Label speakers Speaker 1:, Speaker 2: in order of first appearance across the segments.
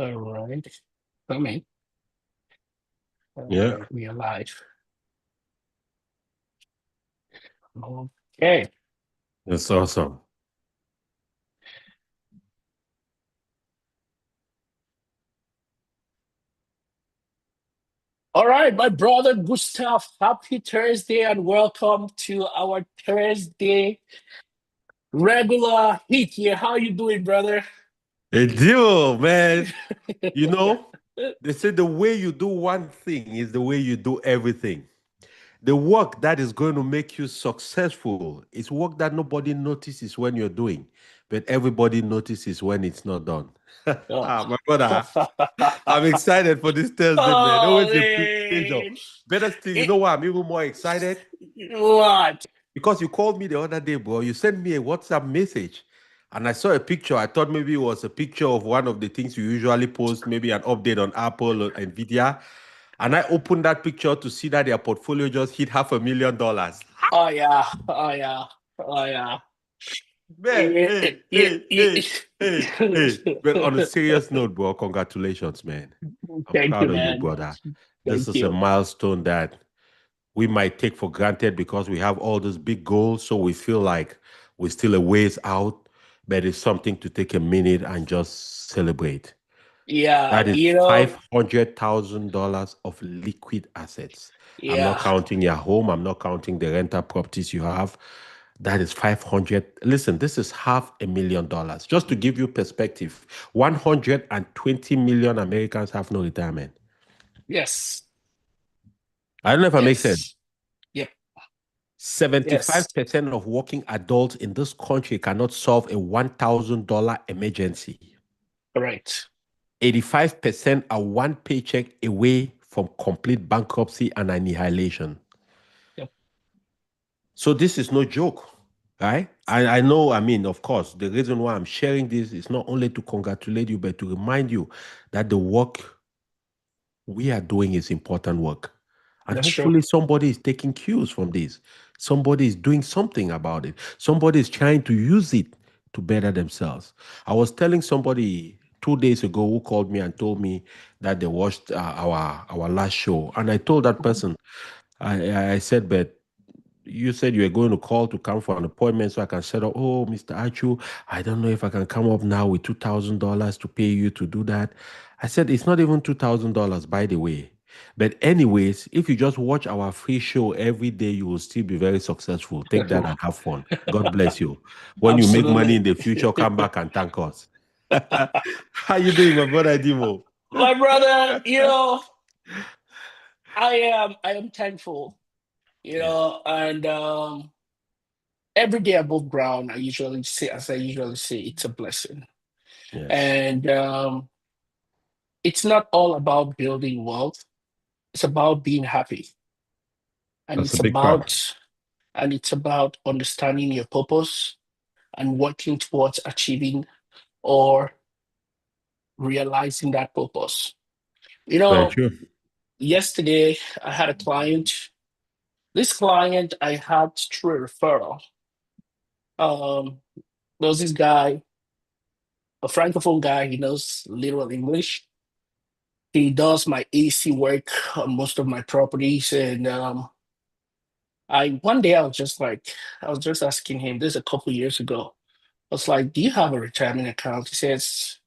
Speaker 1: All right. Come in.
Speaker 2: Yeah,
Speaker 1: We are live. Okay.
Speaker 2: that's awesome.
Speaker 1: All right, my brother Gustav, happy Thursday and welcome to our Thursday regular hit here. How you doing, brother?
Speaker 2: Hey, deal, man. You know, they say the way you do one thing is the way you do everything. The work that is going to make you successful is work that nobody notices when you're doing, but everybody notices when it's not done.
Speaker 1: Oh.
Speaker 2: My brother, I'm excited for this Thursday, man.
Speaker 1: Oh,
Speaker 2: Always a pleasure.
Speaker 1: man.
Speaker 2: Better still, you
Speaker 1: It,
Speaker 2: know why I'm even more excited?
Speaker 1: what?
Speaker 2: Because you called me the other day, bro. You sent me a WhatsApp message and I saw a picture. I thought maybe it was a picture of one of the things you usually post, maybe an update on Apple or Nvidia. And I opened that picture to see that their portfolio just hit $500,000.
Speaker 1: Oh, yeah. Oh, yeah. Oh, yeah.
Speaker 2: Man, hey, hey, hey, hey, hey. But on a serious note, bro, congratulations, man. I'm
Speaker 1: Thank you,
Speaker 2: proud of you,
Speaker 1: man.
Speaker 2: brother. This
Speaker 1: Thank
Speaker 2: is a
Speaker 1: you.
Speaker 2: milestone that we might take for granted because we have all those big goals. So we feel like we're still a ways out, but it's something to take a minute and just celebrate.
Speaker 1: Yeah,
Speaker 2: That is $500,000 of liquid assets. I'm not
Speaker 1: yeah.
Speaker 2: counting your home. I'm not counting the rental properties you have. That is 500. Listen, this is $500,000. Just to give you perspective, 120 million Americans have no retirement.
Speaker 1: Yes.
Speaker 2: I don't know if I make sense.
Speaker 1: Yes. Yep. Yes.
Speaker 2: 75% of working adults in this country cannot solve a $1,000 emergency.
Speaker 1: Right.
Speaker 2: 85% are one paycheck away from complete bankruptcy and annihilation.
Speaker 1: Yep.
Speaker 2: So this is no joke, right? I know, I mean, of course, the reason why I'm sharing this is not only to congratulate you, but to remind you that the work we are doing is important work. And
Speaker 1: That's true.
Speaker 2: hopefully somebody is taking cues from this. Somebody is doing something about it. Somebody is trying to use it to better themselves. I was telling somebody 2 days ago who called me and told me that they watched our last show. And I told that person, I said, but you said you were going to call to come for an appointment so I can set up. Oh, Mr. Achu, I don't know if I can come up now with $2,000 to pay you to do that. I said, it's not even $2,000, by the way. But, anyways, if you just watch our free show every day, you will still be very successful. Take that and have fun. God bless you. When you make money
Speaker 1: Absolutely.
Speaker 2: in the future, come back and thank us. How you doing, my brother Dimo?
Speaker 1: My brother, I am thankful,
Speaker 2: Yes,
Speaker 1: and every day above ground, I usually say, it's a blessing.
Speaker 2: yes.
Speaker 1: And it's not all about building wealth, it's about being happy. And
Speaker 2: That's a
Speaker 1: it's
Speaker 2: big part.
Speaker 1: about and it's about understanding your purpose and working towards achieving or realizing that purpose. You
Speaker 2: Very
Speaker 1: know,
Speaker 2: true.
Speaker 1: yesterday I had a client. This client I had through a referral. Um, there was this guy, a francophone guy. He knows little English. He does my AC work on most of my properties, and I one day I was just asking him. This a couple years ago. I was like, "Do you have a retirement account?" He says,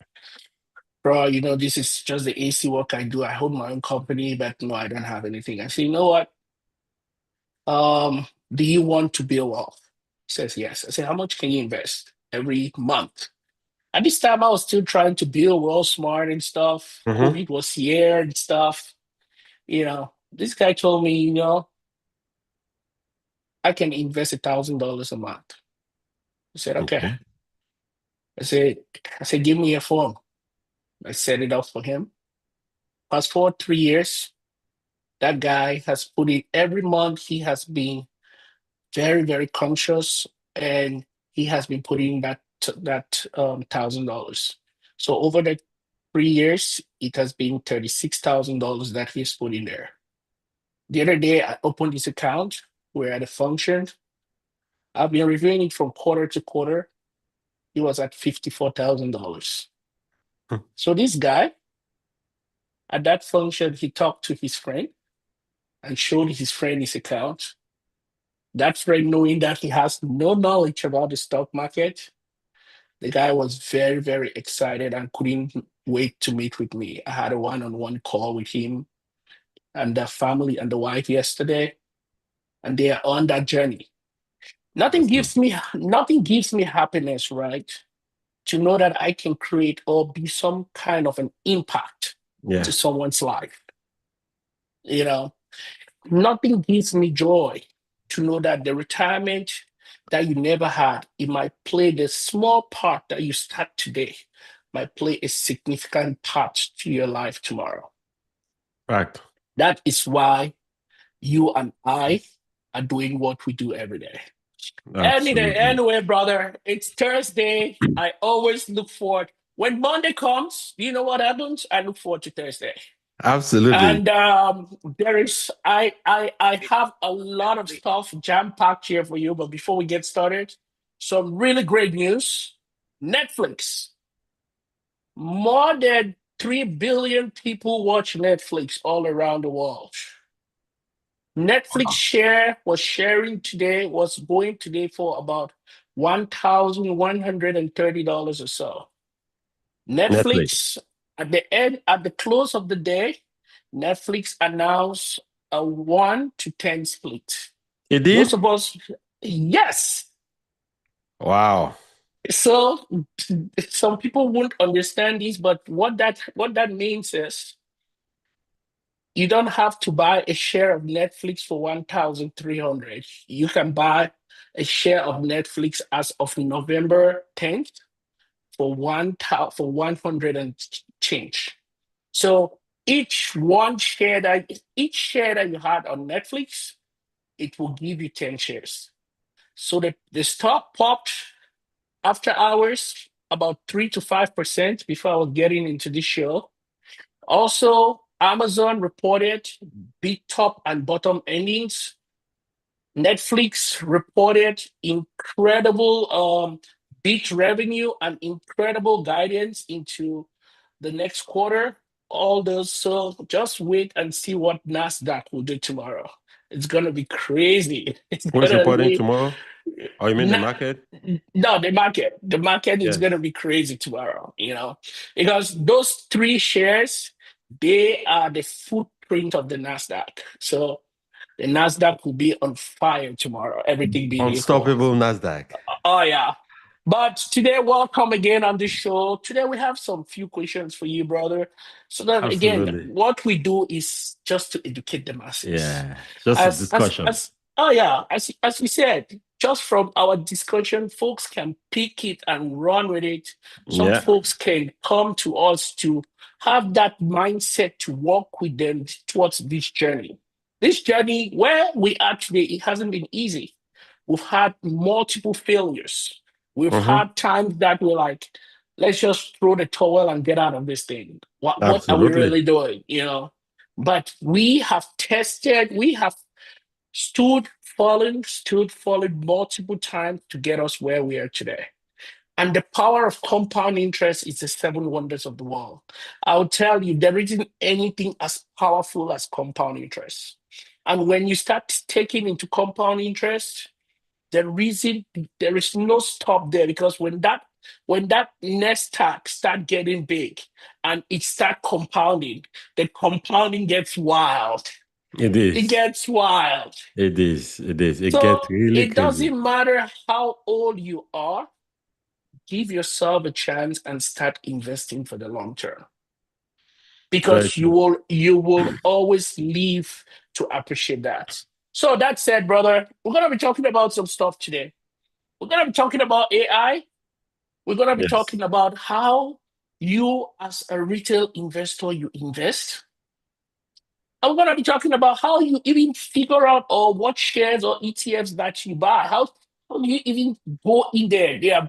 Speaker 1: "Bro, this is just the AC work I do. I hold my own company, but no, I don't have anything." I said, "You know what? Do you want to build wealth?" He says, "Yes." I said, "How much can you invest every month?" At this time, I was still trying to build World Smart and stuff.
Speaker 2: Mm-hmm.
Speaker 1: COVID was here and stuff. This guy told me, I can invest $1,000 a month. I said, okay.
Speaker 2: Okay.
Speaker 1: I said, give me a phone. I set it up for him. Fast forward 3 years, that guy has put in every month. He has been very, very conscious, and he has been putting that $1,000. So over the 3 years, it has been $36,000 that he's put in there. The other day, I opened his account. We're at a function. I've been reviewing it from quarter to quarter. He was at $54,000. So this guy At that function, he talked to his friend and showed his friend his account. That friend, knowing that he has no knowledge about the stock market, the guy was very, very excited and couldn't wait to meet with me. I had a one-on-one call with him and the family and the wife yesterday, and they are on that journey.
Speaker 2: Awesome.
Speaker 1: Nothing gives me happiness, right? To know that I can create or be some kind of an impact to
Speaker 2: Yeah.
Speaker 1: someone's life. You know, nothing gives me joy to know that the retirement that you never had, it might play the small part that you start today, might play a significant part to your life tomorrow.
Speaker 2: Fact.
Speaker 1: That is why you and I are doing what we do every day. Any day,
Speaker 2: Absolutely.
Speaker 1: anyway, brother. It's Thursday. I always look forward. When Monday comes, you know what happens? I look forward to Thursday.
Speaker 2: Absolutely.
Speaker 1: And there is I have a lot of stuff jam-packed here for you, but before we get started, some really great news. Netflix. More than 3 billion people watch Netflix all around the world. Netflix share was going today for about $1,130 or so.
Speaker 2: Netflix.
Speaker 1: Netflix at the close of the day, Netflix announced a 1 to 10 split.
Speaker 2: It
Speaker 1: Those
Speaker 2: did?
Speaker 1: of us, yes.
Speaker 2: Wow.
Speaker 1: So some people won't understand this, but what that means is you don't have to buy a share of Netflix for 1,300. You can buy a share of Netflix as of November 10th for 100 and change. So each share that you had on Netflix, it will give you 10 shares. So the stock popped after hours about 3 to 5% before I was getting into this show. Also, Amazon reported big top and bottom endings. Netflix reported incredible beat revenue and incredible guidance into the next quarter. All those, so just wait and see what Nasdaq will do tomorrow. It's gonna be crazy. It's
Speaker 2: Who's
Speaker 1: gonna
Speaker 2: reporting
Speaker 1: be
Speaker 2: tomorrow? Oh, you mean the
Speaker 1: na-
Speaker 2: market?
Speaker 1: no, the market is
Speaker 2: Yes.
Speaker 1: gonna be crazy tomorrow. Because those three shares, they are the footprint of the Nasdaq. So the Nasdaq will be on fire tomorrow. Everything being equal.
Speaker 2: Unstoppable Nasdaq.
Speaker 1: Oh yeah. But today, welcome again on the show. Today we have some few questions for you, brother. So that again,
Speaker 2: Absolutely.
Speaker 1: what we do is just to educate the masses.
Speaker 2: Yeah. Just a discussion.
Speaker 1: Oh yeah, as we said, just from our discussion, folks can pick it and run with it. Some
Speaker 2: Yeah.
Speaker 1: folks can come to us to have that mindset to walk with them towards this journey. This journey where we are today, it hasn't been easy. We've had multiple failures. We've
Speaker 2: Mm-hmm.
Speaker 1: had times that we're like, let's just throw the towel and get out of this thing. What are we
Speaker 2: Absolutely.
Speaker 1: really doing? But we have tested, we have stood, fallen multiple times to get us where we are today. And the power of compound interest is the seven wonders of the world. I'll tell you, there isn't anything as powerful as compound interest. And when you start taking into compound interest, there is no stop there, because when that nest tag start getting big and it start compounding, the compounding gets wild.
Speaker 2: It
Speaker 1: It
Speaker 2: is.
Speaker 1: gets wild.
Speaker 2: It is. It is. It gets
Speaker 1: So
Speaker 2: really
Speaker 1: it
Speaker 2: crazy.
Speaker 1: doesn't matter how old you are, give yourself a chance and start investing for the long term,
Speaker 2: Very
Speaker 1: because you
Speaker 2: true.
Speaker 1: will you will always live to appreciate that. So that said, brother, we're gonna be talking about some stuff today. We're gonna be talking about AI. We're going to be
Speaker 2: Yes.
Speaker 1: talking about how you, as a retail investor, you invest. And we're going to be talking about how you even figure out or what shares or ETFs that you buy. How do you even go in there? There are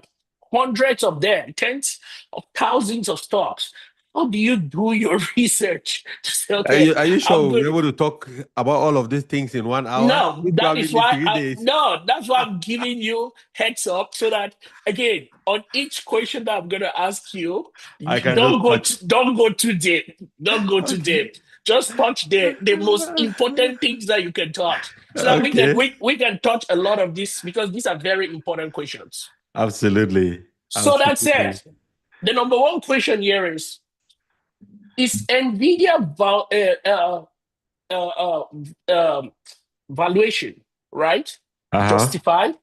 Speaker 1: hundreds of them, tens of thousands of stocks. how do you do your research to say,
Speaker 2: Are
Speaker 1: okay,
Speaker 2: you
Speaker 1: I'm
Speaker 2: sure we're
Speaker 1: good?
Speaker 2: able to talk about all of these things in 1 hour?
Speaker 1: No,
Speaker 2: We
Speaker 1: that
Speaker 2: probably
Speaker 1: is
Speaker 2: need
Speaker 1: why
Speaker 2: 3 days.
Speaker 1: that's why I'm giving you heads up so that again on each question that I'm gonna ask you,
Speaker 2: I
Speaker 1: you
Speaker 2: can just touch.
Speaker 1: don't go too deep. Don't go too
Speaker 2: Okay.
Speaker 1: deep. Just touch the most important things that you can touch. So that
Speaker 2: Okay.
Speaker 1: we can touch a lot of this because these are very important questions.
Speaker 2: Absolutely.
Speaker 1: So that said,
Speaker 2: Absolutely.
Speaker 1: the number one question here is NVIDIA uh, um, valuation, right?
Speaker 2: Uh-huh.
Speaker 1: Justified?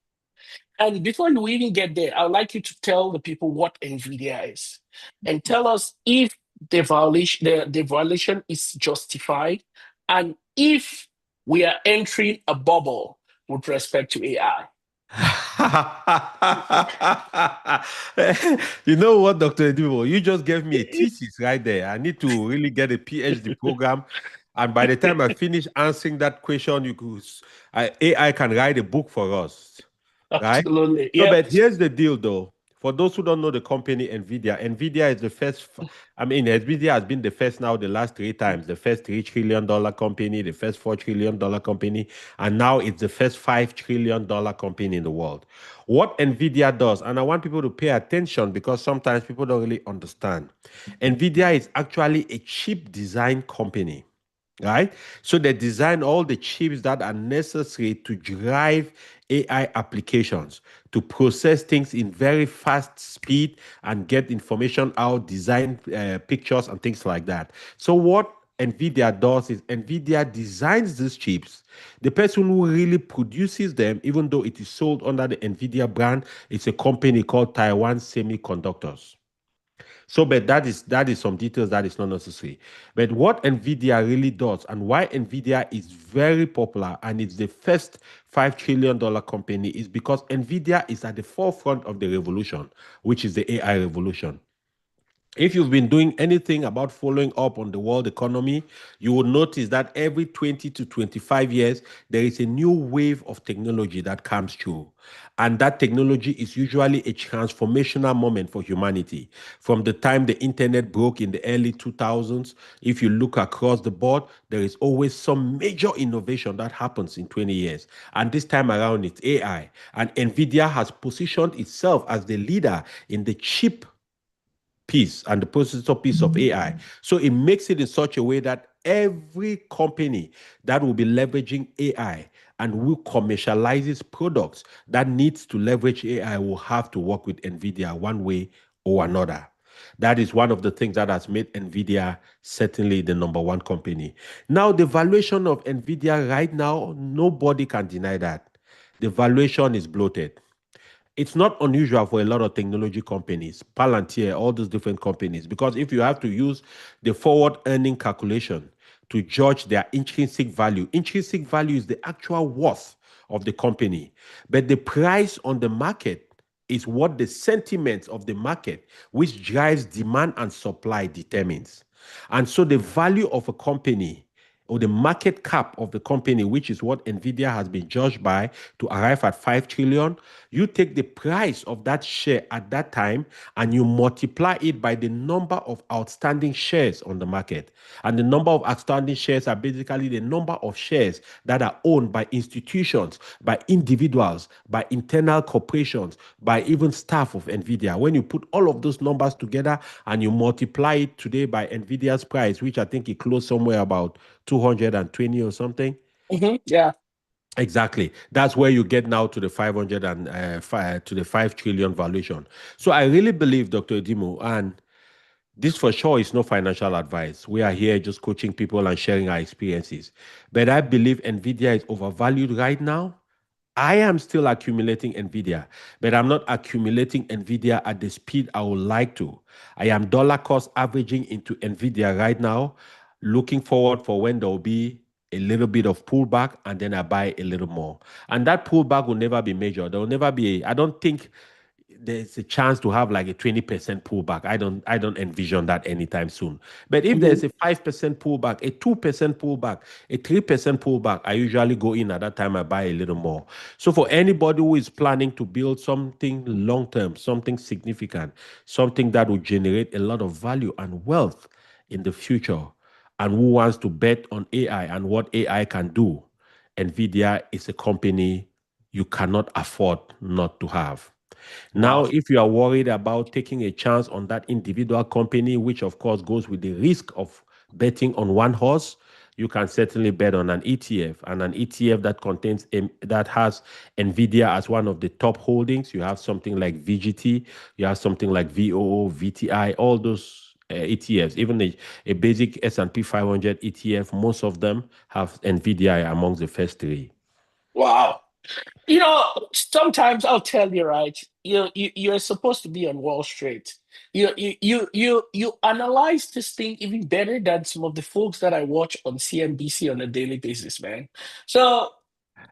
Speaker 1: And before you even get there, I would like you to tell the people what NVIDIA is and tell us if the violation is justified and if we are entering a bubble with respect to AI.
Speaker 2: You know what, Dr. Edibo? You just gave me a thesis right there. I need to really get a PhD program. And by the time I finish answering that question, AI can write a book for us, right?
Speaker 1: Absolutely.
Speaker 2: So,
Speaker 1: Yep.
Speaker 2: but here's the deal, though. For those who don't know the company NVIDIA, NVIDIA is the first. I mean, NVIDIA has been the first now the last 3 times. The first $3 trillion company, the first $4 trillion company, and now it's the first $5 trillion company in the world. What NVIDIA does, and I want people to pay attention because sometimes people don't really understand. NVIDIA is actually a chip design company, right? So they design all the chips that are necessary to drive AI applications, to process things in very fast speed and get information out, design pictures and things like that. So what NVIDIA does is NVIDIA designs these chips. The person who really produces them, even though it is sold under the NVIDIA brand, it's a company called Taiwan Semiconductors. So, but that is some details that is not necessary. But what Nvidia really does, and why Nvidia is very popular, and it's the first $5 trillion company, is because Nvidia is at the forefront of the revolution, which is the AI revolution. If you've been doing anything about following up on the world economy, you will notice that every 20 to 25 years, there is a new wave of technology that comes through. And that technology is usually a transformational moment for humanity. From the time the internet broke in the early 2000s, if you look across the board, there is always some major innovation that happens in 20 years. And this time around, it's AI. And NVIDIA has positioned itself as the leader in the chip piece and the processor piece of AI. So it makes it in such a way that every company that will be leveraging AI and will commercializes products that needs to leverage AI will have to work with NVIDIA one way or another. That is one of the things that has made NVIDIA certainly the number one company. Now, the valuation of NVIDIA right now, nobody can deny that. The valuation is bloated. It's not unusual for a lot of technology companies, Palantir, all those different companies, because if you have to use the forward earning calculation to judge their intrinsic value is the actual worth of the company. But the price on the market is what the sentiment of the market, which drives demand and supply, determines. And so the value of a company or the market cap of the company, which is what Nvidia has been judged by to arrive at 5 trillion, you take the price of that share at that time and you multiply it by the number of outstanding shares on the market. And the number of outstanding shares are basically the number of shares that are owned by institutions, by individuals, by internal corporations, by even staff of Nvidia. When you put all of those numbers together and you multiply it today by Nvidia's price, which I think it closed somewhere about 220 or something.
Speaker 1: Yeah.
Speaker 2: Exactly. That's where you get now to the 500 and to the 5 trillion valuation. So I really believe, Dr. Edimo, and this for sure is no financial advice. We are here just coaching people and sharing our experiences. But I believe Nvidia is overvalued right now. I am still accumulating NVIDIA, but I'm not accumulating NVIDIA at the speed I would like to. I am dollar cost averaging into NVIDIA right now, looking forward for when there will be a little bit of pullback and then I buy a little more. And that pullback will never be major. There will never be, I don't think there's a chance to have like a 20% pullback. I don't envision that anytime soon. But if
Speaker 1: Mhm.
Speaker 2: there's a 5% pullback, a 2% pullback, a 3% pullback, I usually go in at that time. I buy a little more. So for anybody who is planning to build something long term, something significant, something that will generate a lot of value and wealth in the future, and who wants to bet on AI and what AI can do, Nvidia is a company you cannot afford not to have. Now,
Speaker 1: Wow.
Speaker 2: if you are worried about taking a chance on that individual company, which of course goes with the risk of betting on one horse, you can certainly bet on an ETF, and an ETF that contains that has Nvidia as one of the top holdings. You have something like VGT, you have something like VOO, VTI, all those ETFs, even a basic S&P 500 ETF. Most of them have Nvidia amongst the first three.
Speaker 1: Wow. Sometimes I'll tell you, right? You're supposed to be on Wall Street. You analyze this thing even better than some of the folks that I watch on CNBC on a daily basis, man. So,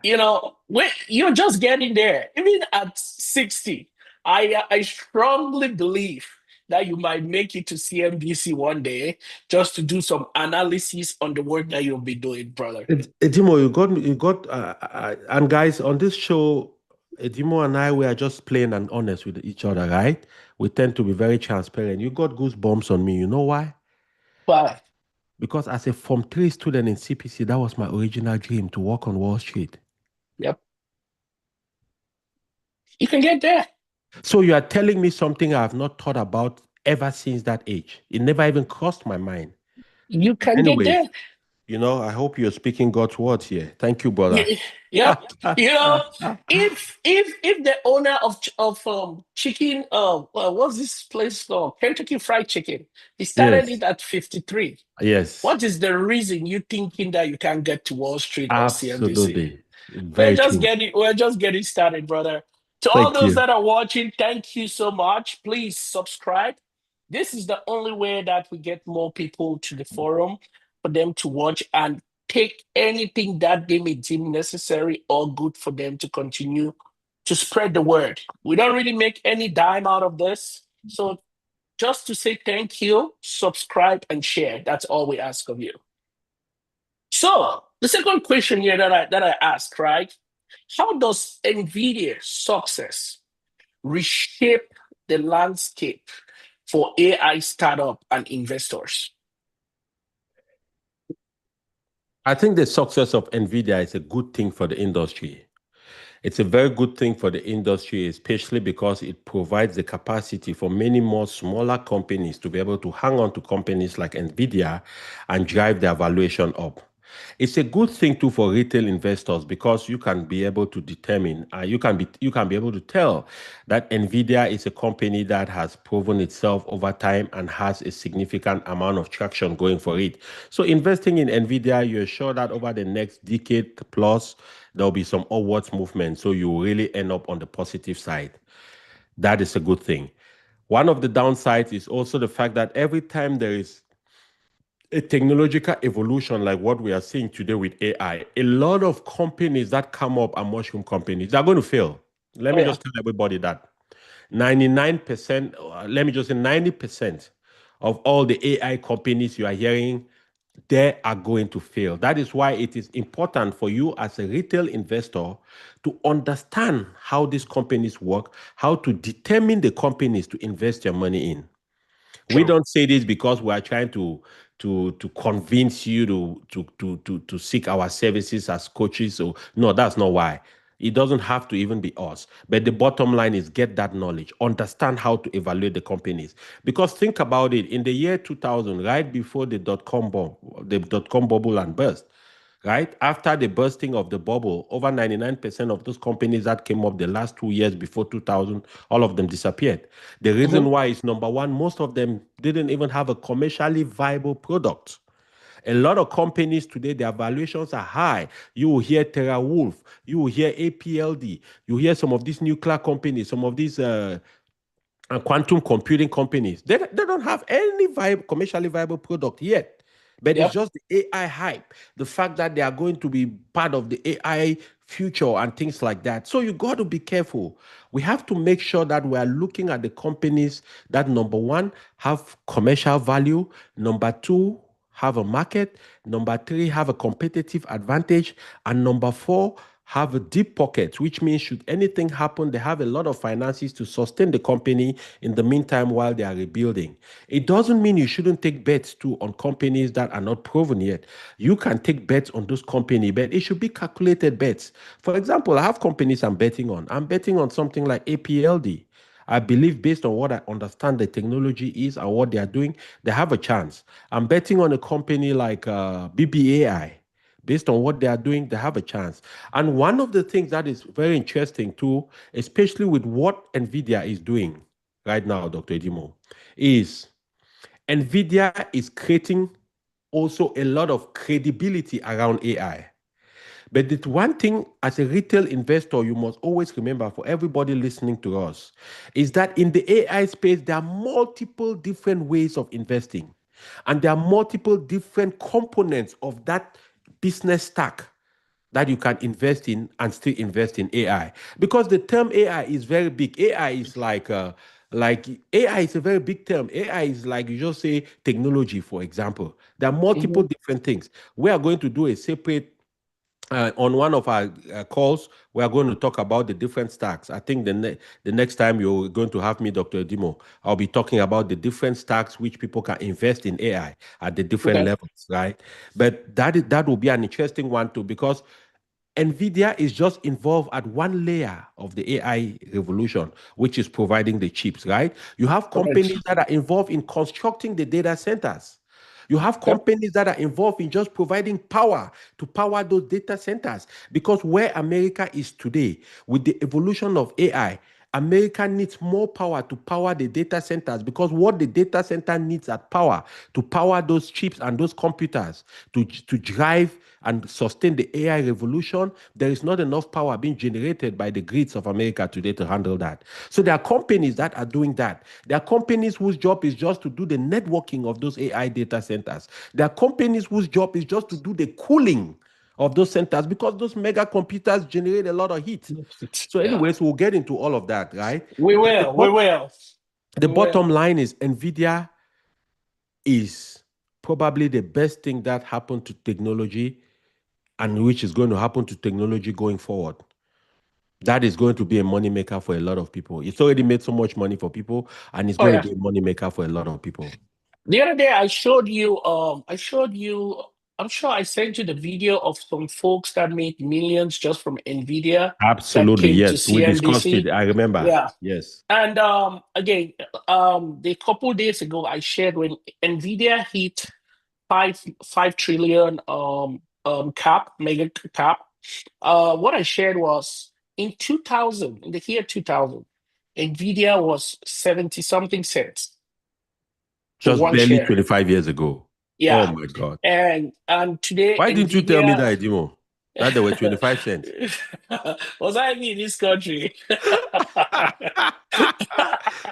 Speaker 1: when you're just getting there, even at 60, I strongly believe that you might make it to CNBC one day just to do some analysis on the work that you'll be doing, brother.
Speaker 2: Edimo, and guys on this show, Edimo and I, we are just plain and honest with each other, right? We tend to be very transparent. You got goosebumps on me. You know why?
Speaker 1: But
Speaker 2: Because as a Form 3 student in CPC, that was my original dream to work on Wall Street.
Speaker 1: yep, you can get there.
Speaker 2: So you are telling me something I have not thought about ever since that age. It never even crossed my mind.
Speaker 1: You can get there.
Speaker 2: Anyways, I hope you're speaking God's words here. Thank you, brother.
Speaker 1: Yeah, yep. You know, if the owner of chicken, what's this place called? Kentucky Fried Chicken. He started
Speaker 2: Yes,
Speaker 1: it at 53.
Speaker 2: yes,
Speaker 1: What is the reason you thinking that you can't get to Wall Street or CNBC?
Speaker 2: absolutely. Very true.
Speaker 1: We're just getting started, brother. To all
Speaker 2: Thank
Speaker 1: those
Speaker 2: you.
Speaker 1: that are watching, thank you so much. Please subscribe. This is the only way that we get more people to the forum for them to watch and take anything that they may deem necessary or good for them to continue to spread the word. We don't really make any dime out of this. So just to say thank you, subscribe and share. That's all we ask of you. So the second question here that I asked, right? How does NVIDIA success reshape the landscape for AI startup and investors?
Speaker 2: I think the success of NVIDIA is a good thing for the industry. It's a very good thing for the industry, especially because it provides the capacity for many more smaller companies to be able to hang on to companies like NVIDIA and drive their valuation up. It's a good thing too for retail investors because you can be able to determine, you can be able to tell that Nvidia is a company that has proven itself over time and has a significant amount of traction going for it. So investing in Nvidia, you're sure that over the next decade plus, there'll be some upwards movement. So you really end up on the positive side. That is a good thing. One of the downsides is also the fact that every time there is a technological evolution like what we are seeing today with AI, a lot of companies that come up are mushroom companies. They're going to fail. Let
Speaker 1: Oh
Speaker 2: me
Speaker 1: yeah,
Speaker 2: just tell everybody that 99%, let me just say 90% of all the AI companies you are hearing, they are going to fail. That is why it is important for you as a retail investor to understand how these companies work, how to determine the companies to invest your money in. We
Speaker 1: true.
Speaker 2: don't say this because we are trying to convince you to seek our services as coaches. So no, that's not why. It doesn't have to even be us. But the bottom line is get that knowledge, understand how to evaluate the companies. Because think about it, in the year 2000, right before the dot com bubble and burst, right? After the bursting of the bubble, over 99% of those companies that came up the last 2 years before 2000, all of them disappeared. The
Speaker 1: Mhm.
Speaker 2: reason why is number one, most of them didn't even have a commercially viable product. A lot of companies today, their valuations are high. You will hear TerraWolf, you will hear APLD, you hear some of these nuclear companies, some of these and quantum computing companies. They don't have any commercially viable product yet. But it's
Speaker 1: Yep.
Speaker 2: just the AI hype, the fact that they are going to be part of the AI future and things like that. So you got to be careful. We have to make sure that we are looking at the companies that, number one, have commercial value, number two, have a market, number three, have a competitive advantage, and number four, have a deep pocket, which means should anything happen, they have a lot of finances to sustain the company in the meantime while they are rebuilding. It doesn't mean you shouldn't take bets too on companies that are not proven yet. You can take bets on those companies, but it should be calculated bets. For example, I have companies I'm betting on. I'm betting on something like APLD. I believe, based on what I understand the technology is and what they are doing, they have a chance. I'm betting on a company like BBAI. Based on what they are doing, they have a chance. And one of the things that is very interesting too, especially with what NVIDIA is doing right now, Dr. Edimo, is NVIDIA is creating also a lot of credibility around AI. But the one thing as a retail investor, you must always remember, for everybody listening to us, is that in the AI space, there are multiple different ways of investing. And there are multiple different components of that business stack that you can invest in and still invest in AI. Because the term AI is very big. AI is like AI is a very big term. AI is like, you just say technology, for example. There are multiple
Speaker 1: Mhm.
Speaker 2: different things. We are going to do a separate on one of our calls, we are going to talk about the different stacks. I think the next time you're going to have me, Dr. Dimo, I'll be talking about the different stacks which people can invest in AI at the different
Speaker 1: Okay.
Speaker 2: levels, right? But that will be an interesting one too, because NVIDIA is just involved at one layer of the AI revolution, which is providing the chips, right? You have
Speaker 1: Correct.
Speaker 2: companies that are involved in constructing the data centers. You have
Speaker 1: Yep.
Speaker 2: companies that are involved in just providing power to power those data centers. Because where America is today, with the evolution of AI, America needs more power to power the data centers, because what the data center needs at power to power those chips and those computers to drive and sustain the AI revolution, there is not enough power being generated by the grids of America today to handle that. So there are companies that are doing that. There are companies whose job is just to do the networking of those AI data centers. There are companies whose job is just to do the cooling of those centers, because those mega computers generate a lot of heat. So,
Speaker 1: Yeah.
Speaker 2: anyways, we'll get into all of that, right?
Speaker 1: We
Speaker 2: But
Speaker 1: will. We will.
Speaker 2: the
Speaker 1: We
Speaker 2: bottom
Speaker 1: will.
Speaker 2: line is NVIDIA is probably the best thing that happened to technology, and which is going to happen to technology going forward. That is going to be a money maker for a lot of people. It's already made so much money for people, and it's
Speaker 1: Oh
Speaker 2: going to
Speaker 1: yeah.
Speaker 2: be a money maker for a lot of people.
Speaker 1: The other day I showed you I'm sure I sent you the video of some folks that made millions just from Nvidia that
Speaker 2: Absolutely,
Speaker 1: came to
Speaker 2: yes. We discussed it.
Speaker 1: CNBC.
Speaker 2: I remember.
Speaker 1: Yeah.
Speaker 2: Yes.
Speaker 1: And again, the couple days ago I shared when Nvidia hit five trillion cap, mega cap. What I shared was in 2000, in the year 2000, Nvidia was 70 something cents for
Speaker 2: Just
Speaker 1: one
Speaker 2: barely
Speaker 1: share.
Speaker 2: 25 years ago. Oh
Speaker 1: Yeah.
Speaker 2: my God.
Speaker 1: And today
Speaker 2: Why didn't you tell me
Speaker 1: Nvidia
Speaker 2: that, Edimo? That there were 25 cents.
Speaker 1: was I in this country?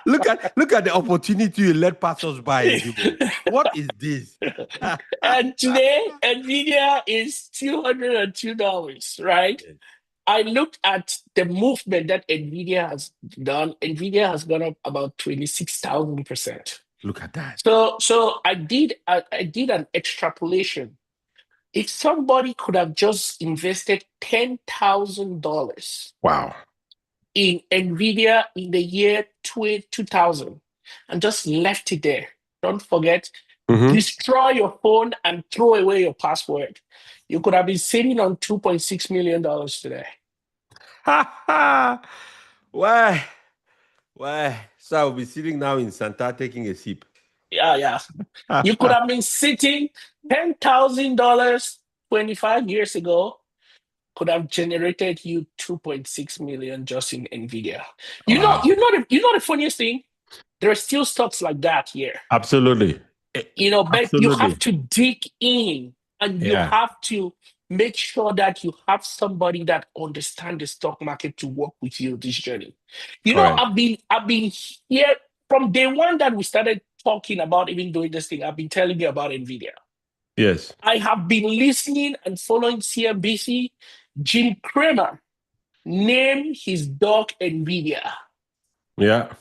Speaker 2: Look at the opportunity you let pass us by, Edimo. What is this?
Speaker 1: And today Nvidia is $202, right?
Speaker 2: Yes.
Speaker 1: I looked at the movement that Nvidia has done. Nvidia has gone up about 26,000%.
Speaker 2: Look at that.
Speaker 1: So I did an extrapolation. If somebody could have just invested $10,000
Speaker 2: Wow.
Speaker 1: in Nvidia in the year 2000 and just left it there, don't forget,
Speaker 2: Mm-hmm.
Speaker 1: destroy your phone and throw away your password, you could have been sitting on $2.6 million today.
Speaker 2: Why? Why? So I'll be sitting now in Santa taking a sip.
Speaker 1: Yeah, yeah. You could have been sitting $10,000 25 years ago, could have generated you 2.6 million just in Nvidia.
Speaker 2: Wow.
Speaker 1: You know the funniest thing? There are still stocks like that here.
Speaker 2: Absolutely.
Speaker 1: But you have
Speaker 2: Absolutely.
Speaker 1: to dig in and you
Speaker 2: Yeah.
Speaker 1: have to make sure that you have somebody that understands the stock market to work with you this journey.
Speaker 2: Correct.
Speaker 1: I've been here from day one that we started talking about even doing this thing. I've been telling you about Nvidia.
Speaker 2: Yes.
Speaker 1: I have been listening and following CNBC. Jim Cramer named his dog NVIDIA.
Speaker 2: Yeah.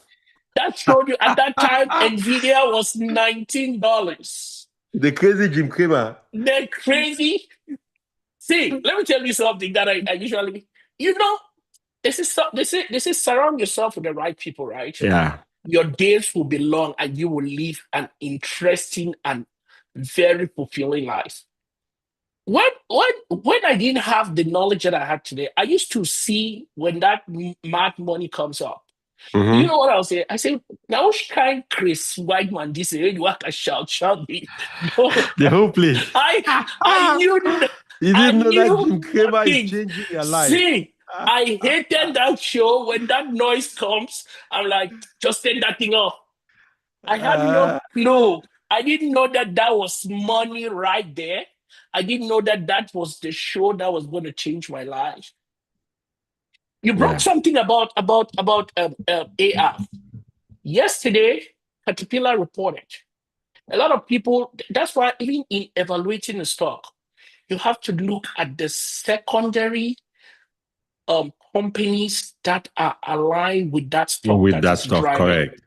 Speaker 1: That showed you at that time, NVIDIA was $19.
Speaker 2: The crazy Jim Cramer.
Speaker 1: They're crazy. See, let me tell you something that I usually, you know, this is surround yourself with the right people, right?
Speaker 2: Yeah.
Speaker 1: Your days will be long and you will live an interesting and very fulfilling life. When I didn't have the knowledge that I had today, I used to see when that mad money comes up. You
Speaker 2: Mm-hmm.
Speaker 1: know what I'll say? I say, now which kind Chris Whiteman this is you work a shout me. No,
Speaker 2: The whole place.
Speaker 1: I knew
Speaker 2: You
Speaker 1: I
Speaker 2: didn't know that
Speaker 1: knew
Speaker 2: Jim Cramer is
Speaker 1: nothing.
Speaker 2: changing your life.
Speaker 1: See, I hated that show when that noise comes. I'm like, just turn that thing off. I had no
Speaker 2: Uh,
Speaker 1: clue. I didn't know that that was money right there. I didn't know that that was the show that was going to change my life. You brought
Speaker 2: yeah.
Speaker 1: something about AI. Yesterday, Caterpillar reported. A lot of people, that's why even in evaluating a stock, you have to look at the secondary companies that are aligned with that stock
Speaker 2: With
Speaker 1: that
Speaker 2: that
Speaker 1: is
Speaker 2: stuff,
Speaker 1: driving.
Speaker 2: correct.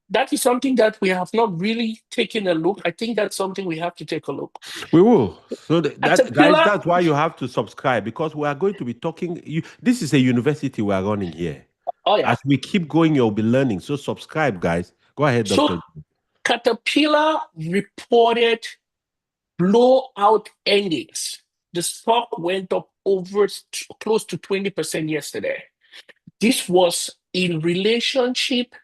Speaker 1: That is something that we have not really taken a look. I think that's something we have to take a look.
Speaker 2: We will. So that guys,
Speaker 1: Caterpillar,
Speaker 2: that's why you have to subscribe because we are going to be talking. This is a university we are running here.
Speaker 1: oh yeah.
Speaker 2: As we keep going, you'll be learning. So subscribe, guys. Go ahead,
Speaker 1: So
Speaker 2: Doctor.
Speaker 1: Caterpillar reported blowout endings. The stock went up over close to 20% yesterday. This was in relationship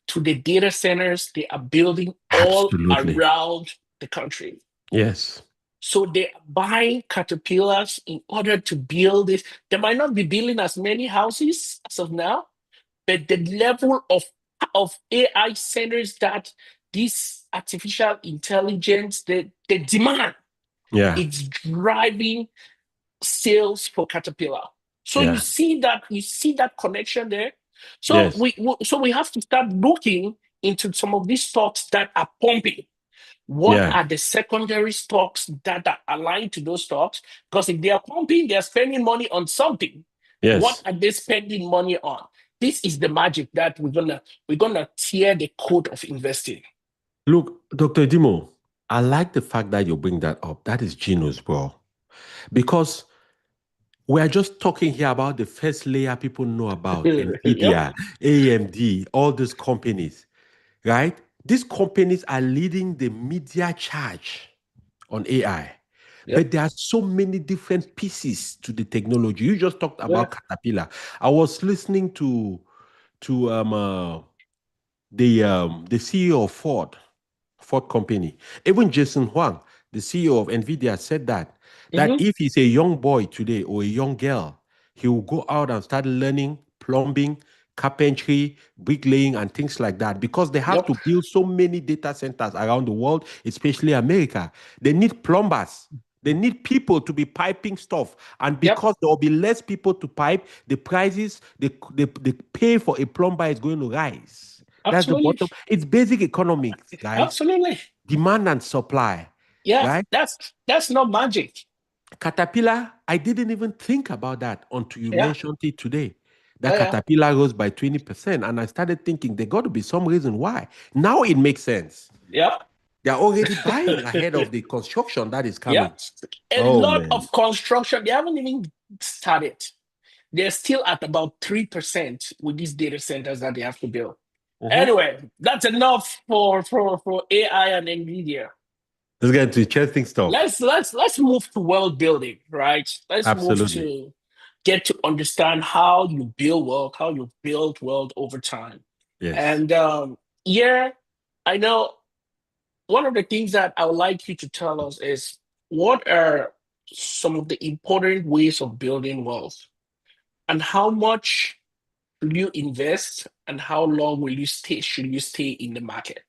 Speaker 1: to the data centers they are building all
Speaker 2: Absolutely.
Speaker 1: around the country.
Speaker 2: Yes.
Speaker 1: So they are buying caterpillars in order to build this. They might not be building as many houses as of now, but the level of AI centers that this artificial intelligence, the demand,
Speaker 2: Yeah.
Speaker 1: it's driving sales for Caterpillar. So
Speaker 2: Yeah.
Speaker 1: you see that connection there. So
Speaker 2: Yes.
Speaker 1: we have to start looking into some of these stocks that are pumping. What
Speaker 2: Yeah.
Speaker 1: are the secondary stocks that are aligned to those stocks? Because if they are pumping, they are spending money on something. What
Speaker 2: Yes.
Speaker 1: are they spending money on? This is the magic that we're gonna tear the code of investing.
Speaker 2: Look, Dr. Dimo, I like the fact that you bring that up. That is genius, bro. Because we are just talking here about the first layer people know about
Speaker 1: Yep,
Speaker 2: NVIDIA, AMD, all these companies, right? These companies are leading the media charge on AI.
Speaker 1: yep,
Speaker 2: But there are so many different pieces to the technology. You just talked
Speaker 1: yeah,
Speaker 2: about Caterpillar. I was listening to the CEO of Ford Company. Even Jason Huang, the CEO of Nvidia, said that
Speaker 1: hmm,
Speaker 2: if he's a young boy today or a young girl, he will go out and start learning plumbing, carpentry, bricklaying, and things like that because they have
Speaker 1: yep,
Speaker 2: to build so many data centers around the world, especially America. They need plumbers. They need people to be piping stuff. And
Speaker 1: yep.
Speaker 2: because there will be less people to pipe, the prices, the pay for a plumber is going to rise. That's the
Speaker 1: Absolutely,
Speaker 2: bottom. It's basic economics, guys.
Speaker 1: absolutely.
Speaker 2: Demand and supply,
Speaker 1: Yeah,
Speaker 2: right?
Speaker 1: that's not magic.
Speaker 2: Caterpillar, I didn't even think about that until you
Speaker 1: Yeah,
Speaker 2: mentioned it today.
Speaker 1: oh
Speaker 2: That
Speaker 1: yeah,
Speaker 2: Caterpillar rose by 20%. And I started thinking there got to be some reason why. Now it makes sense.
Speaker 1: yep.
Speaker 2: They're already buying ahead of the construction that is
Speaker 1: Yeah,
Speaker 2: coming.
Speaker 1: a
Speaker 2: Oh
Speaker 1: lot
Speaker 2: man.
Speaker 1: of construction. They haven't even started. They're still at about 3% with these data centers that they have to build.
Speaker 2: Mhm.
Speaker 1: Anyway, that's enough for AI and NVIDIA.
Speaker 2: Let's get into interesting stuff.
Speaker 1: Let's move to world building, right? Let's move
Speaker 2: Absolutely.
Speaker 1: to get to understand how you build wealth, how you build wealth over time.
Speaker 2: Yes.
Speaker 1: And yeah, I know one of the things that I would like you to tell us is what are some of the important ways of building wealth and how much will you invest and how long will you stay should you stay in the market?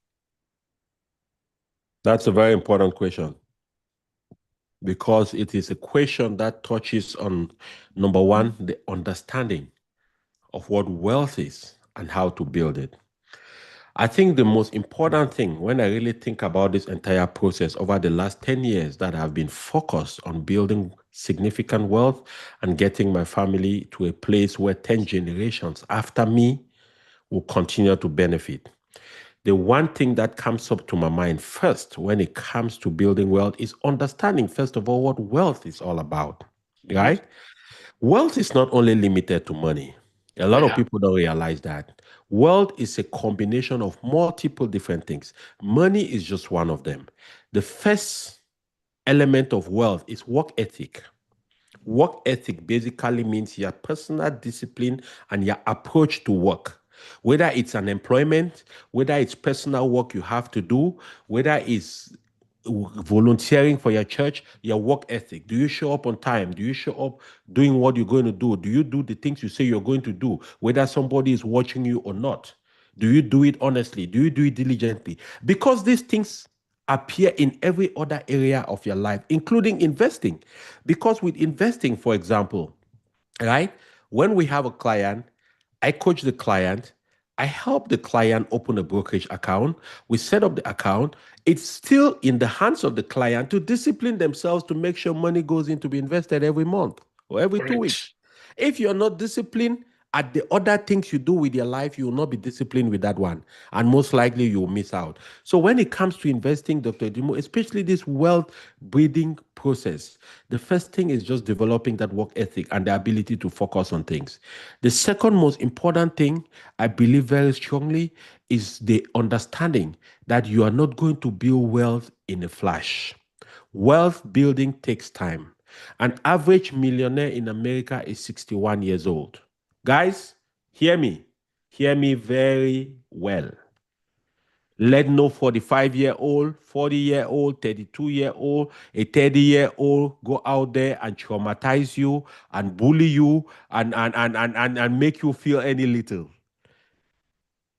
Speaker 2: That's a very important question because it is a question that touches on number one, the understanding of what wealth is and how to build it. I think the most important thing when I really think about this entire process over the last 10 years that have been focused on building significant wealth and getting my family to a place where 10 generations after me will continue to benefit. The one thing that comes up to my mind first when it comes to building wealth is understanding, first of all, what wealth is all about,
Speaker 1: Mhm.
Speaker 2: right? Wealth is not only limited to money. A lot of
Speaker 1: Yeah.
Speaker 2: people don't realize that. Wealth is a combination of multiple different things. Money is just one of them. The first element of wealth is work ethic. Work ethic basically means your personal discipline and your approach to work. Whether it's an employment, whether it's personal work you have to do, whether it's volunteering for your church, your work ethic. Do you show up on time? Do you show up doing what you're going to do? Do you do the things you say you're going to do, whether somebody is watching you or not? Do you do it honestly? Do you do it diligently? Because these things appear in every other area of your life, including investing. Because with investing, for example, right? When we have a client, I coach the client, I help the client open a brokerage account, we set up the account. It's still in the hands of the client to discipline themselves to make sure money goes in to be invested every month or every 2 weeks.
Speaker 1: Correct.
Speaker 2: If you're not disciplined at the other things you do with your life, you will not be disciplined with that one. And most likely you will miss out. So when it comes to investing, Dr. Dimo, especially this wealth breeding process, the first thing is just developing that work ethic and the ability to focus on things. The second most important thing, I believe very strongly, is the understanding that you are not going to build wealth in a flash. Wealth building takes time. An average millionaire in America is 61 years old. Guys, hear me. Hear me very well. Let no 45-year-old, 40-year-old, 32-year-old, a 30-year-old go out there and traumatize you and bully you and make you feel any little.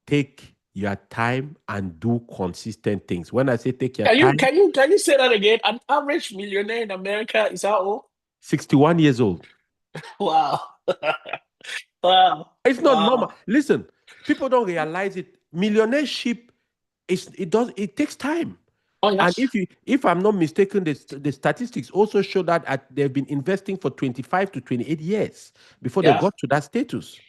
Speaker 2: Take your time and do consistent things. When I say take your
Speaker 1: Can you
Speaker 2: time,
Speaker 1: can you can you say that again? An average millionaire in America is how old?
Speaker 2: 61 years old.
Speaker 1: Wow. Wow.
Speaker 2: It's not normal.
Speaker 1: Wow.
Speaker 2: Listen, people don't realize it. Millionaireship it takes time.
Speaker 1: Oh
Speaker 2: And
Speaker 1: yes.
Speaker 2: if I'm not mistaken, the statistics also show that they've been investing for 25 to 28 years before they
Speaker 1: Yeah.
Speaker 2: got to that status,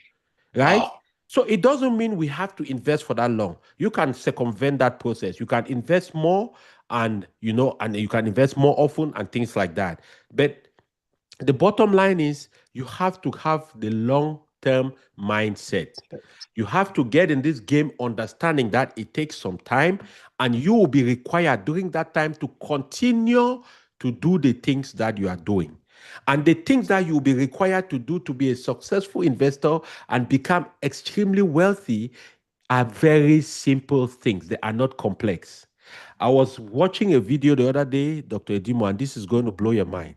Speaker 2: right?
Speaker 1: Wow.
Speaker 2: So it doesn't mean we have to invest for that long. You can circumvent that process. You can invest more and you can invest more often and things like that. But the bottom line is you have to have the long-term mindset. You have to get in this game understanding that it takes some time and you will be required during that time to continue to do the things that you are doing. And the things that you'll be required to do to be a successful investor and become extremely wealthy are very simple things. They are not complex. I was watching a video the other day, Dr. Edimo, and this is going to blow your mind.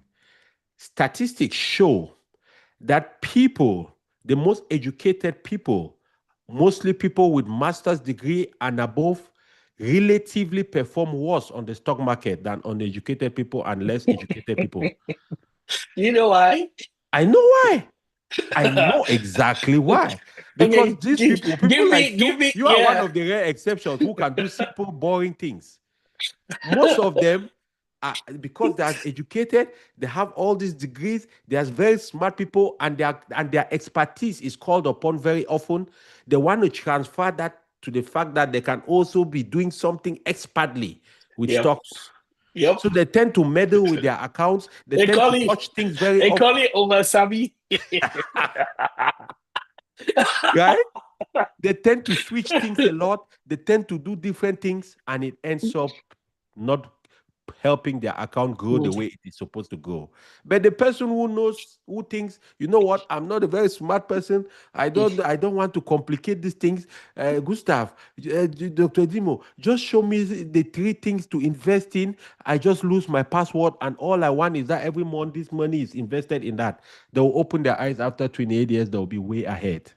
Speaker 2: Statistics show that people, the most educated people, mostly people with master's degree and above, relatively perform worse on the stock market than uneducated people and less educated people.
Speaker 1: You know why?
Speaker 2: I know why. I know exactly why. Because
Speaker 1: Okay,
Speaker 2: these people, people like
Speaker 1: give me,
Speaker 2: you are one
Speaker 1: yeah.
Speaker 2: of the rare exceptions who can do simple, boring things. Most of them are because they are educated, they have all these degrees, they are very smart people, and their expertise is called upon very often. They want to transfer that to the fact that they can also be doing something expertly with
Speaker 1: Yep.
Speaker 2: stocks.
Speaker 1: Yep.
Speaker 2: So they tend to meddle with their accounts, they
Speaker 1: They
Speaker 2: tend
Speaker 1: call
Speaker 2: to
Speaker 1: it
Speaker 2: touch things very
Speaker 1: they
Speaker 2: often,
Speaker 1: call it Omasabi.
Speaker 2: right? They tend to switch things a lot, they tend to do different things, and it ends up not helping their account grow the way it is supposed to grow. But the person who knows, who thinks, you know what, I'm not a very smart person. I don't want to complicate these things. Gustav, Dr. Dimo, just show me the three things to invest in. I just lose my password, and all I want is that every month this money is invested in that. They'll open their eyes after 28 years, they'll be way ahead,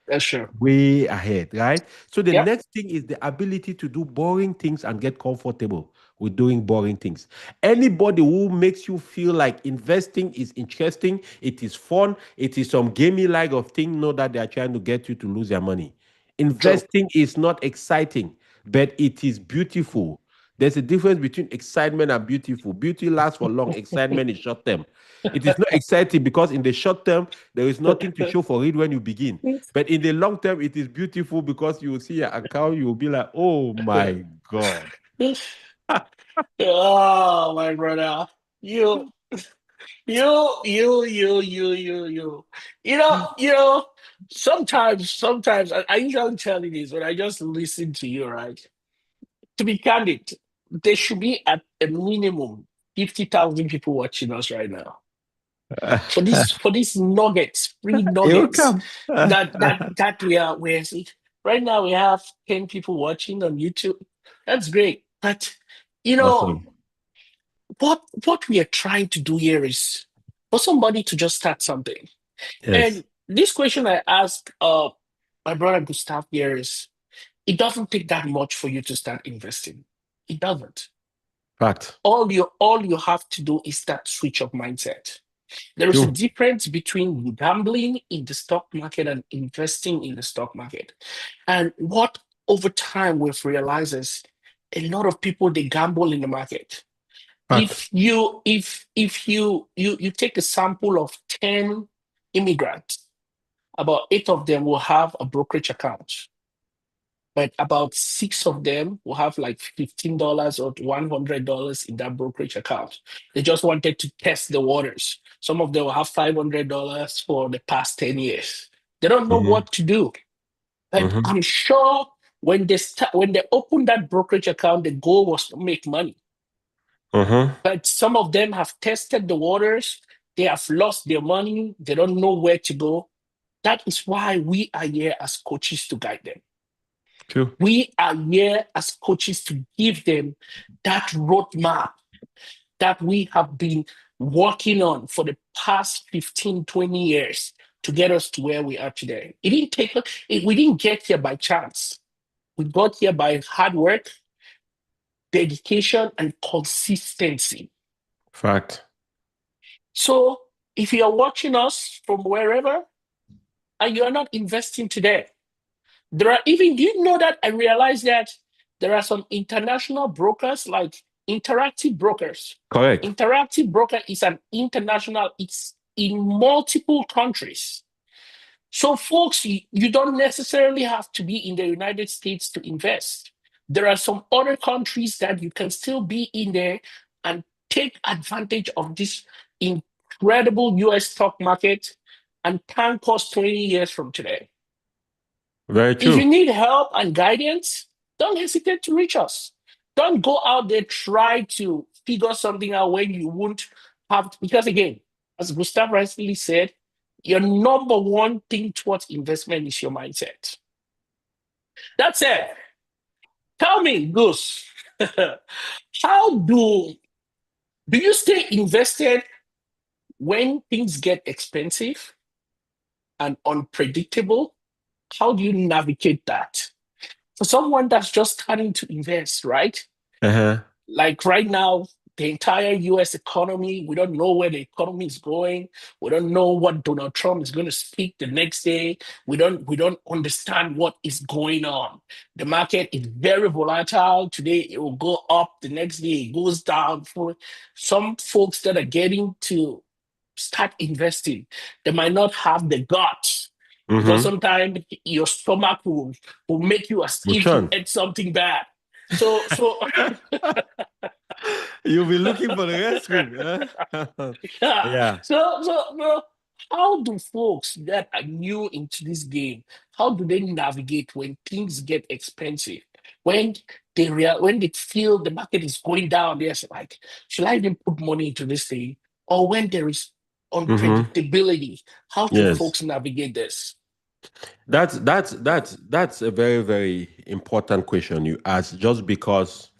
Speaker 1: That's true.
Speaker 2: way ahead, right? So the
Speaker 1: Yep.
Speaker 2: next thing is the ability to do boring things and get comfortable with doing boring things. Anybody who makes you feel like investing is interesting, it is fun, it is some gamey like of thing, know that they are trying to get you to lose your money.
Speaker 1: True.
Speaker 2: Investing is not exciting, but it is beautiful. There's a difference between excitement and beautiful. Beauty lasts for long, excitement is short term. It is not exciting because in the short term, there is nothing to show for it when you begin. But in the long term, it is beautiful because you will see your account, you will be like, oh my God.
Speaker 1: Oh, my brother. You, you. You know, sometimes I usually tell you this when I just listen to you, right? To be candid, there should be at a minimum 50,000 people watching us right now. For these nuggets, free
Speaker 2: It will
Speaker 1: nuggets
Speaker 2: come.
Speaker 1: that we're seeing. Right now we have 10 people watching on YouTube. That's great. But you know,
Speaker 2: Awesome.
Speaker 1: what we are trying to do here is for somebody to just start something.
Speaker 2: Yes.
Speaker 1: And this question I ask my brother Gustav here is it doesn't take that much for you to start investing. It doesn't.
Speaker 2: Fact.
Speaker 1: All you have to do is that switch of mindset. There is a
Speaker 2: True.
Speaker 1: difference between gambling in the stock market and investing in the stock market. And what over time we've realized is a lot of people they gamble in the market.
Speaker 2: Fact.
Speaker 1: If you take a sample of 10 immigrants, about eight of them will have a brokerage account, but about six of them will have like $15 or $100 in that brokerage account. They just wanted to test the waters. Some of them will have $500 for the past 10 years. They don't know
Speaker 2: Mm-hmm.
Speaker 1: what to do. But
Speaker 2: Mm-hmm.
Speaker 1: I'm sure when they opened that brokerage account, the goal was to make money.
Speaker 2: Mm-hmm.
Speaker 1: But some of them have tested the waters, they have lost their money, they don't know where to go. That is why we are here as coaches to guide them.
Speaker 2: True.
Speaker 1: We are here as coaches to give them that roadmap that we have been working on for the past 15, 20 years to get us to where we are today. We didn't get here by chance. We got here by hard work, dedication, and consistency.
Speaker 2: Fact.
Speaker 1: So if you are watching us from wherever and you are not investing today, do you know that I realized that there are some international brokers like Interactive Brokers.
Speaker 2: Correct.
Speaker 1: Interactive Broker is an international, it's in multiple countries. So, folks, you don't necessarily have to be in the United States to invest. There are some other countries that you can still be in there and take advantage of this incredible US stock market and thank us 20 years from today.
Speaker 2: Very
Speaker 1: If you
Speaker 2: true.
Speaker 1: need help and guidance, don't hesitate to reach us. Don't go out there try to figure something out when you won't have because again, as Gustav rightly said, your number one thing towards investment is your mindset. That's it. Tell me, Gus, how do you stay invested when things get expensive and unpredictable? How do you navigate that? For someone that's just starting to invest, right?
Speaker 2: Uh-huh.
Speaker 1: Like right now, the entire US economy, we don't know where the economy is going. We don't know what Donald Trump is going to speak the next day. We don't understand what is going on. The market is very volatile. Today it will go up, the next day it goes down. For some folks that are getting to start investing, they might not have the guts because
Speaker 2: Mm-hmm.
Speaker 1: sometimes your stomach will make you as if you
Speaker 2: Bushan.
Speaker 1: ate something bad. So
Speaker 2: You'll be looking for the restroom. Huh?
Speaker 1: yeah.
Speaker 2: Yeah.
Speaker 1: So, how do folks that are new into this game, how do they navigate when things get expensive? When when they feel the market is going down, they're like, should I even put money into this thing? Or when there is
Speaker 2: Mm-hmm.
Speaker 1: unpredictability, how do
Speaker 2: Yes.
Speaker 1: folks navigate this?
Speaker 2: That's a very, very important question you ask, just because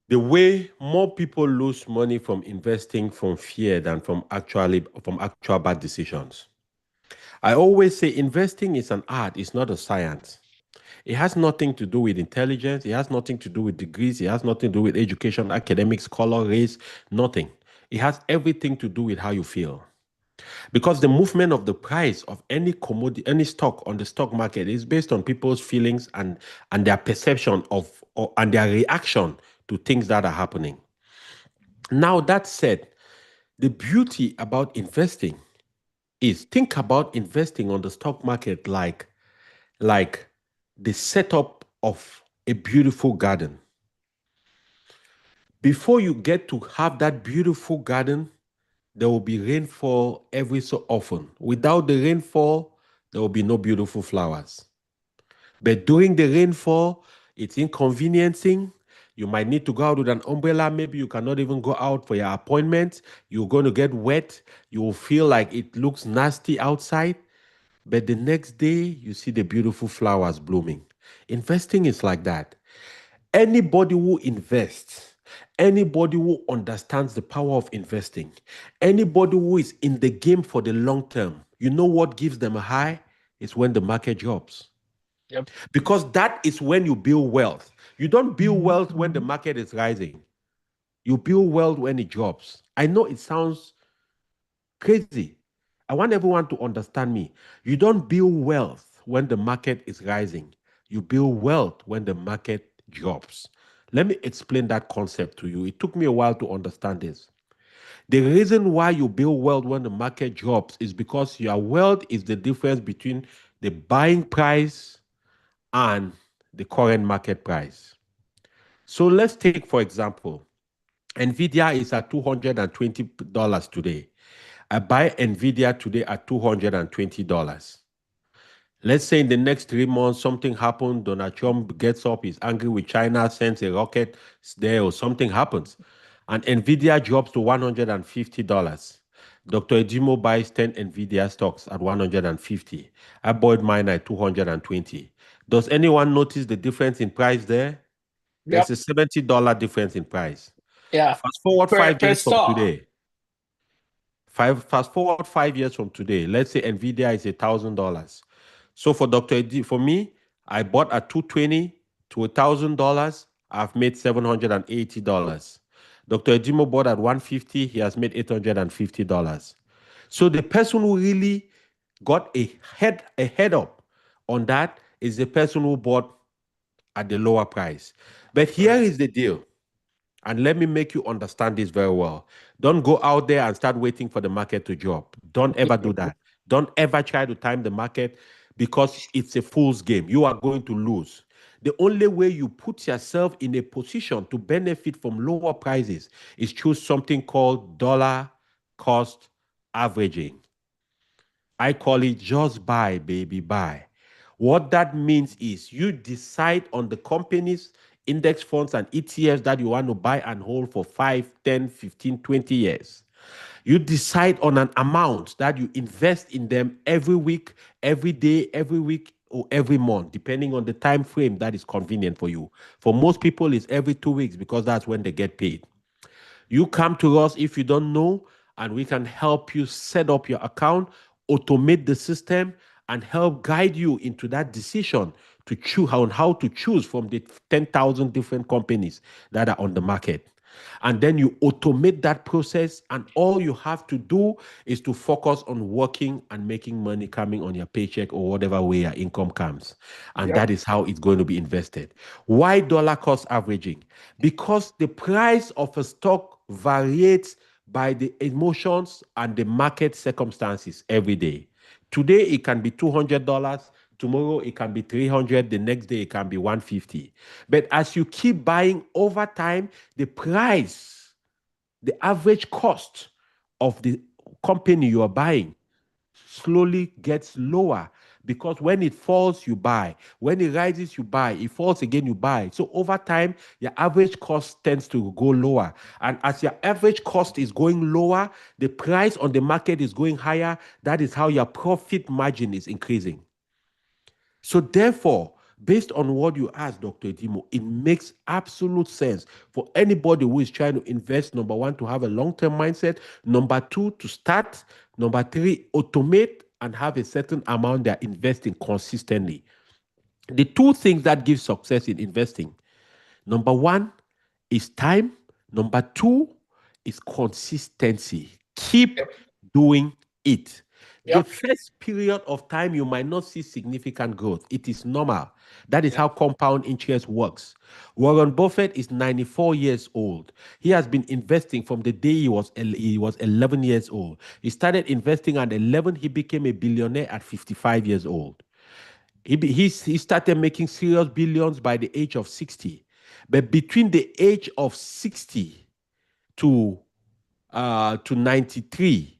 Speaker 2: the way more people lose money from investing from fear than from actual bad decisions. I always say investing is an art, it's not a science. It has nothing to do with intelligence, it has nothing to do with degrees, it has nothing to do with education, academics, color, race, nothing. It has everything to do with how you feel. Because the movement of the price of any commodity, any stock on the stock market is based on people's feelings and their perception of and their reaction to things that are happening. Now, that said, the beauty about investing is think about investing on the stock market like the setup of a beautiful garden. Before you get to have that beautiful garden, there will be rainfall every so often. Without the rainfall, there will be no beautiful flowers. But during the rainfall, it's inconveniencing. You might need to go out with an umbrella. Maybe you cannot even go out for your appointment. You're going to get wet. You will feel like it looks nasty outside. But the next day, you see the beautiful flowers blooming. Investing is like that. Anybody who invests, anybody who understands the power of investing, anybody who is in the game for the long term, you know what gives them a high? Is when the market drops.
Speaker 1: Yep.
Speaker 2: Because that is when you build wealth. You don't build wealth when the market is rising. You build wealth when it drops. I know it sounds crazy. I want everyone to understand me. You don't build wealth when the market is rising. You build wealth when the market drops. Let me explain that concept to you. It took me a while to understand this. The reason why you build wealth when the market drops is because your wealth is the difference between the buying price and the current market price. So let's take, for example, Nvidia is at $220 today. I buy Nvidia today at $220. Let's say in the next 3 months, something happened. Donald Trump gets up, he's angry with China, sends a rocket there, or something happens, and Nvidia drops to $150. Dr. Ejimo buys 10 Nvidia stocks at 150. I bought mine at 220. Does anyone notice the difference in price there? There's
Speaker 1: Yep.
Speaker 2: a $70 difference in price.
Speaker 1: Yeah.
Speaker 2: Fast forward
Speaker 1: Per
Speaker 2: 5 years from
Speaker 1: stock.
Speaker 2: today. Fast forward 5 years from today. Let's say Nvidia is $1,000. So for Dr. Edi, for me, I bought at 220 to $1,000. I've made $780. Dr. Edimo bought at 150. He has made $850. So the person who really got a head up on that is the person who bought at the lower price. But here
Speaker 1: Correct.
Speaker 2: is the deal. And let me make you understand this very well. Don't go out there and start waiting for the market to drop. Don't ever do that. Don't ever try to time the market because it's a fool's game. You are going to lose. The only way you put yourself in a position to benefit from lower prices is through something called dollar cost averaging. I call it just buy, baby, buy. What that means is you decide on the companies, index funds, and ETFs that you want to buy and hold for 5, 10, 15, 20 years. You decide on an amount that you invest in them every week, every day, every week, or every month, depending on the time frame that is convenient for you. For most people, it's every 2 weeks because that's when they get paid. You come to us if you don't know, and we can help you set up your account, automate the system, and help guide you into that decision to choose how to choose from the 10,000 different companies that are on the market. And then you automate that process, and all you have to do is to focus on working and making money coming on your paycheck or whatever way your income comes. And
Speaker 1: Yep.
Speaker 2: that is how it's going to be invested. Why dollar cost averaging? Because the price of a stock varies by the emotions and the market circumstances every day. Today it can be $200, tomorrow it can be 300, the next day it can be 150. But as you keep buying over time, the price, the average cost of the company you are buying slowly gets lower, because when it falls, you buy. When it rises, you buy. It falls again, you buy. So over time, your average cost tends to go lower. And as your average cost is going lower, the price on the market is going higher. That is how your profit margin is increasing. So therefore, based on what you asked, Dr. Edimo, it makes absolute sense for anybody who is trying to invest, number one, to have a long-term mindset, number two, to start, number three, automate and have a certain amount they're investing consistently. The two things that give success in investing, number one is time, number two is consistency. Keep
Speaker 1: Yep.
Speaker 2: doing it. The
Speaker 1: Yep.
Speaker 2: first period of time, you might not see significant growth. It is normal. That is
Speaker 1: Yep.
Speaker 2: how compound interest works. Warren Buffett is 94 years old. He has been investing from the day he was 11 years old. He started investing at 11. He became a billionaire at 55 years old. He started making serious billions by the age of 60. But between the age of 60 to 93,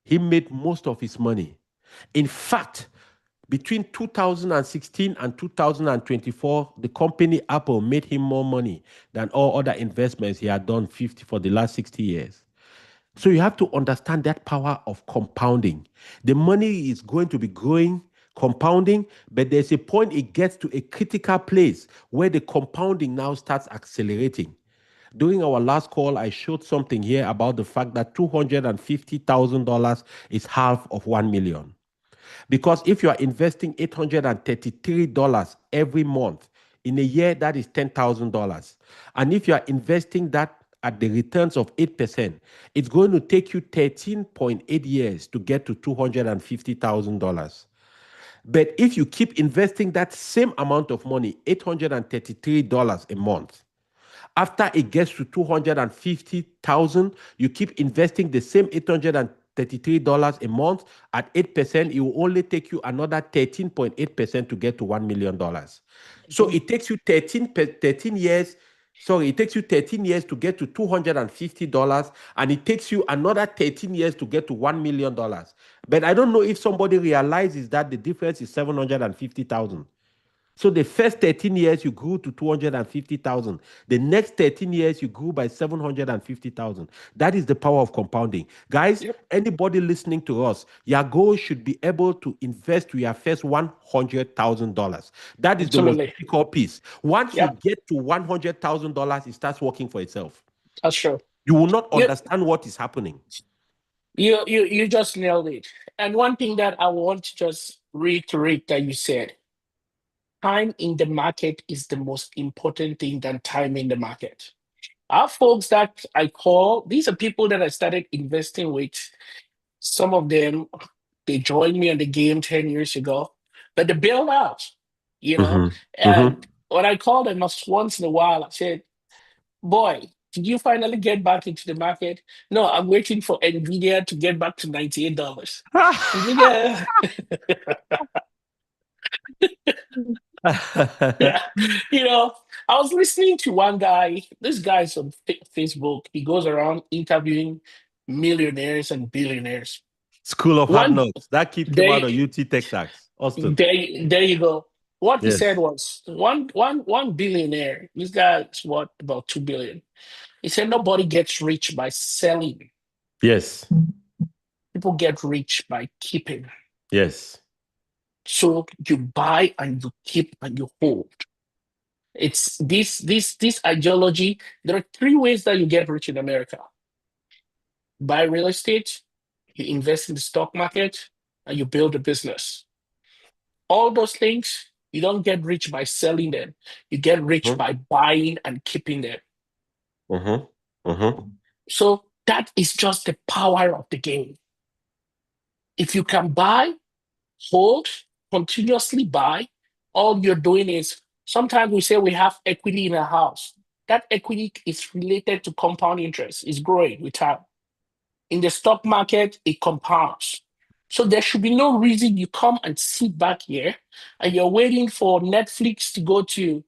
Speaker 2: he made most of his money. In fact, between 2016 and 2024, the company Apple made him more money than all other investments he had done 50 for the last 60 years. So you have to understand that power of compounding. The money is going to be growing, compounding, but there's a point it gets to a critical place where the compounding now starts accelerating. During our last call, I showed something here about the fact that $250,000 is half of 1 million. Because if you are investing $833 every month, in a year, that is $10,000. And if you are investing that at the returns of 8%, it's going to take you 13.8 years to get to $250,000. But if you keep investing that same amount of money, $833 a month, after it gets to 250,000, you keep investing the same $833 a month at 8%. It will only take you another 13.8% to get to $1 million. So it takes you 13 years. Sorry, it takes you 13 years to get to $250, and it takes you another 13 years to get to $1 million. But I don't know if somebody realizes that the difference is 750,000. So the first 13 years you grew to 250,000. The next 13 years you grew by 750,000. That is the power of compounding. Guys,
Speaker 1: Yep.
Speaker 2: anybody listening to us, your goal should be able to invest to your first $100,000. That is the most
Speaker 1: Absolutely.
Speaker 2: difficult piece. Once you
Speaker 1: Yep.
Speaker 2: get to $100,000, it starts working for itself.
Speaker 1: That's true.
Speaker 2: You will not
Speaker 1: You,
Speaker 2: understand what is happening.
Speaker 1: you just nailed it. And one thing that I want to just reiterate that you said, time in the market is the most important thing than time in the market. Our folks that I call, these are people that I started investing with. Some of them, they joined me on the game 10 years ago, but they bailed out, you know?
Speaker 2: Mm-hmm. Mm-hmm.
Speaker 1: And when I called them once in a while, I said, boy, did you finally get back into the market? No, I'm waiting for Nvidia to get back to $98. Nvidia, yeah, I was listening to one guy. This guy's on Facebook. He goes around interviewing millionaires and billionaires.
Speaker 2: School of Hard
Speaker 1: One
Speaker 2: Knocks. That kid came out
Speaker 1: day,
Speaker 2: of UT Texas, Austin.
Speaker 1: there you go. What he said
Speaker 2: Yes.
Speaker 1: was one billionaire. This guy's what about 2 billion. He said nobody gets rich by selling.
Speaker 2: Yes.
Speaker 1: People get rich by keeping.
Speaker 2: Yes.
Speaker 1: So you buy and you keep and you hold. It's this ideology. There are three ways that you get rich in America: buy real estate, you invest in the stock market, and you build a business. All those things, you don't get rich by selling them. You get rich
Speaker 2: Mm-hmm.
Speaker 1: by buying and keeping them.
Speaker 2: Mm-hmm. Mm-hmm.
Speaker 1: So that is just the power of the game. If you can buy, hold, continuously buy, all you're doing is sometimes we say we have equity in a house. That equity is related to compound interest, it's growing with time. In the stock market, it compounds. So there should be no reason you come and sit back here and you're waiting for Netflix to go to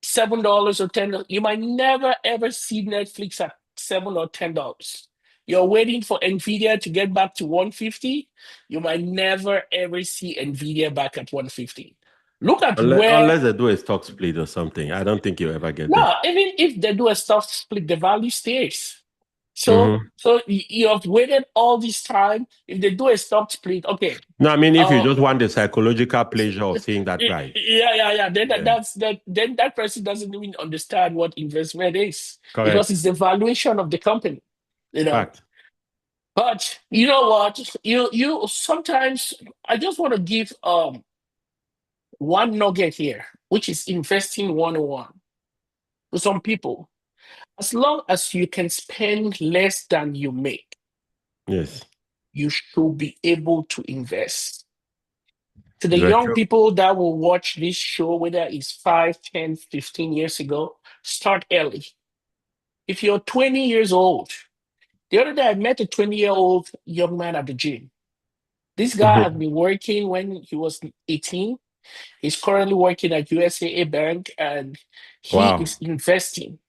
Speaker 1: $7 or $10. You might never ever see Netflix at $7 or $10. You're waiting for Nvidia to get back to 150. You might never ever see Nvidia back at 150. Look at where
Speaker 2: Unless they do a stock split or something, I don't think you'll ever get there.
Speaker 1: no, even if they do a stock split, the value stays. So
Speaker 2: Mm-hmm.
Speaker 1: so you have waited all this time. If they do a stock split, okay.
Speaker 2: No, I mean, if you
Speaker 1: Uh,
Speaker 2: just want the psychological pleasure of seeing that price.
Speaker 1: yeah. Then
Speaker 2: Yeah,
Speaker 1: that's that. Then that person doesn't even understand what investment is because
Speaker 2: correct.
Speaker 1: it's the valuation of the company, you know.
Speaker 2: Fact.
Speaker 1: But you know what? You sometimes I just want to give one nugget here, which is investing 101 to some people. As long as you can spend less than you make,
Speaker 2: Yes.
Speaker 1: you should be able to invest. To the
Speaker 2: That's
Speaker 1: young
Speaker 2: true.
Speaker 1: people that will watch this show, whether it's 5, 10, 15 years ago, start early. If you're 20 years old, the other day I met a 20-year-old young man at the gym. This guy has
Speaker 2: Mhm.
Speaker 1: been working when he was 18. He's currently working at USAA Bank and he
Speaker 2: Wow.
Speaker 1: is investing.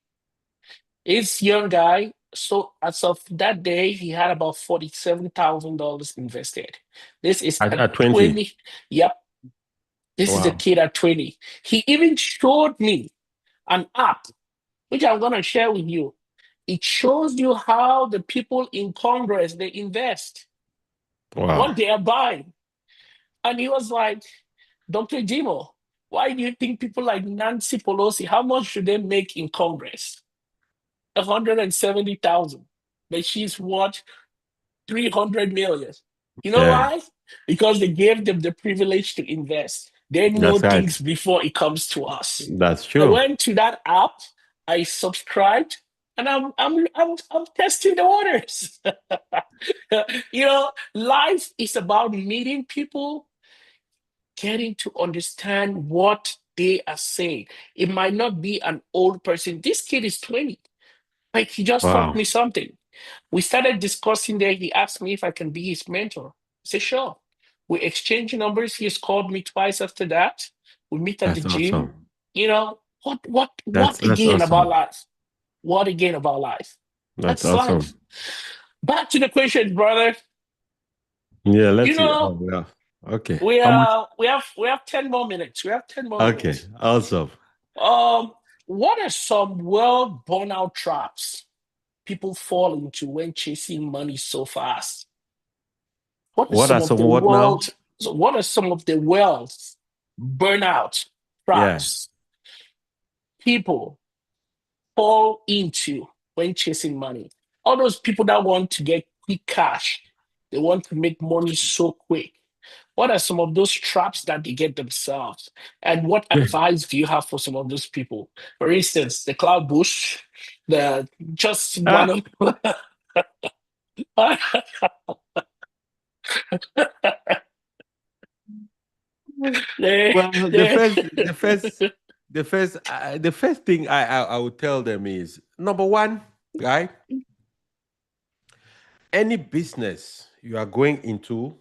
Speaker 1: He's young guy. So as of that day, he had about $47,000 invested. This is at
Speaker 2: At 20.
Speaker 1: 20. Yep, this is a
Speaker 2: Wow.
Speaker 1: kid at 20. He even showed me an app, which I'm gonna share with you. It shows you how the people in Congress they invest,
Speaker 2: Wow.
Speaker 1: what they are buying. And he was like, Dr. Jimo, why do you think people like Nancy Pelosi, how much should they make in Congress? 170,000. But she's what 300 million. You know
Speaker 2: Yeah,
Speaker 1: why? Because they gave them the privilege to invest. They know
Speaker 2: that's right.
Speaker 1: things before it comes to us.
Speaker 2: That's
Speaker 1: I
Speaker 2: true.
Speaker 1: went to that app, I subscribed, and I'm testing the waters. Life is about meeting people, getting to understand what they are saying. It might not be an old person. This kid is 20. Like he just taught
Speaker 2: Wow.
Speaker 1: me something. We started discussing there. He asked me if I can be his mentor. I said, sure. We exchanged numbers. He's called me twice after that. We meet at the
Speaker 2: That's
Speaker 1: gym.
Speaker 2: awesome.
Speaker 1: What
Speaker 2: That's
Speaker 1: again about
Speaker 2: awesome.
Speaker 1: life? What again about life?
Speaker 2: That's
Speaker 1: That's life.
Speaker 2: awesome.
Speaker 1: Back to the question, brother.
Speaker 2: Yeah,
Speaker 1: You
Speaker 2: let's see.
Speaker 1: know,
Speaker 2: Oh, yeah. Okay.
Speaker 1: we
Speaker 2: How much?
Speaker 1: we have 10 more minutes. We have 10 more
Speaker 2: Okay.
Speaker 1: minutes.
Speaker 2: Awesome.
Speaker 1: Um, what are some well borne out traps people fall into when chasing money so fast? What are
Speaker 2: What are
Speaker 1: some of
Speaker 2: some
Speaker 1: the
Speaker 2: what now?
Speaker 1: world? So what are some of the wealth burnout
Speaker 2: Yeah.
Speaker 1: traps people fall into when chasing money? All those people that want to get quick cash, they want to make money so quick. What are some of those traps that they get themselves? And what advice do you have for some of those people? For instance, the cloud bush, the just
Speaker 2: Ah,
Speaker 1: one of they,
Speaker 2: well,
Speaker 1: they,
Speaker 2: the first thing I would tell them is number one, right? Any business you are going into,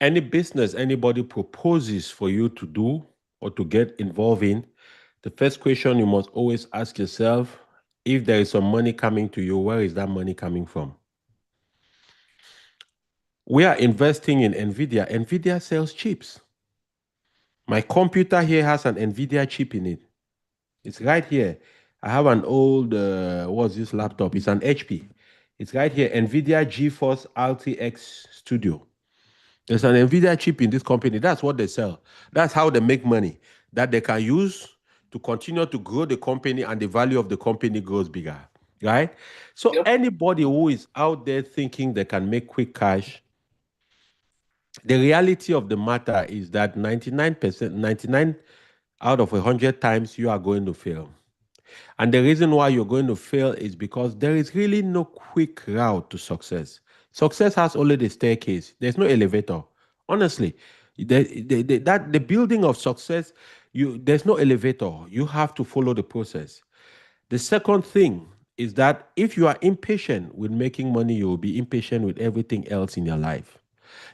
Speaker 2: any business anybody proposes for you to do or to get involved in, the first question you must always ask yourself, if there is some money coming to you, where is that money coming from? We are investing in NVIDIA. NVIDIA sells chips. My computer here has an NVIDIA chip in it. It's right here. I have an old, what's this laptop? It's an HP. It's right here, NVIDIA GeForce RTX Studio. There's an NVIDIA chip in this company. That's what they sell. That's how they make money that they can use to continue to grow the company, and the value of the company grows bigger, right? So
Speaker 1: yep,
Speaker 2: anybody who is out there thinking they can make quick cash, the reality of the matter is that 99%, 99 out of 100 times you are going to fail. And the reason why you're going to fail is because there is really no quick route to success. Success has only the staircase. There's no elevator. Honestly, the building of success, there's no elevator. You have to follow the process. The second thing is that if you are impatient with making money, you will be impatient with everything else in your life.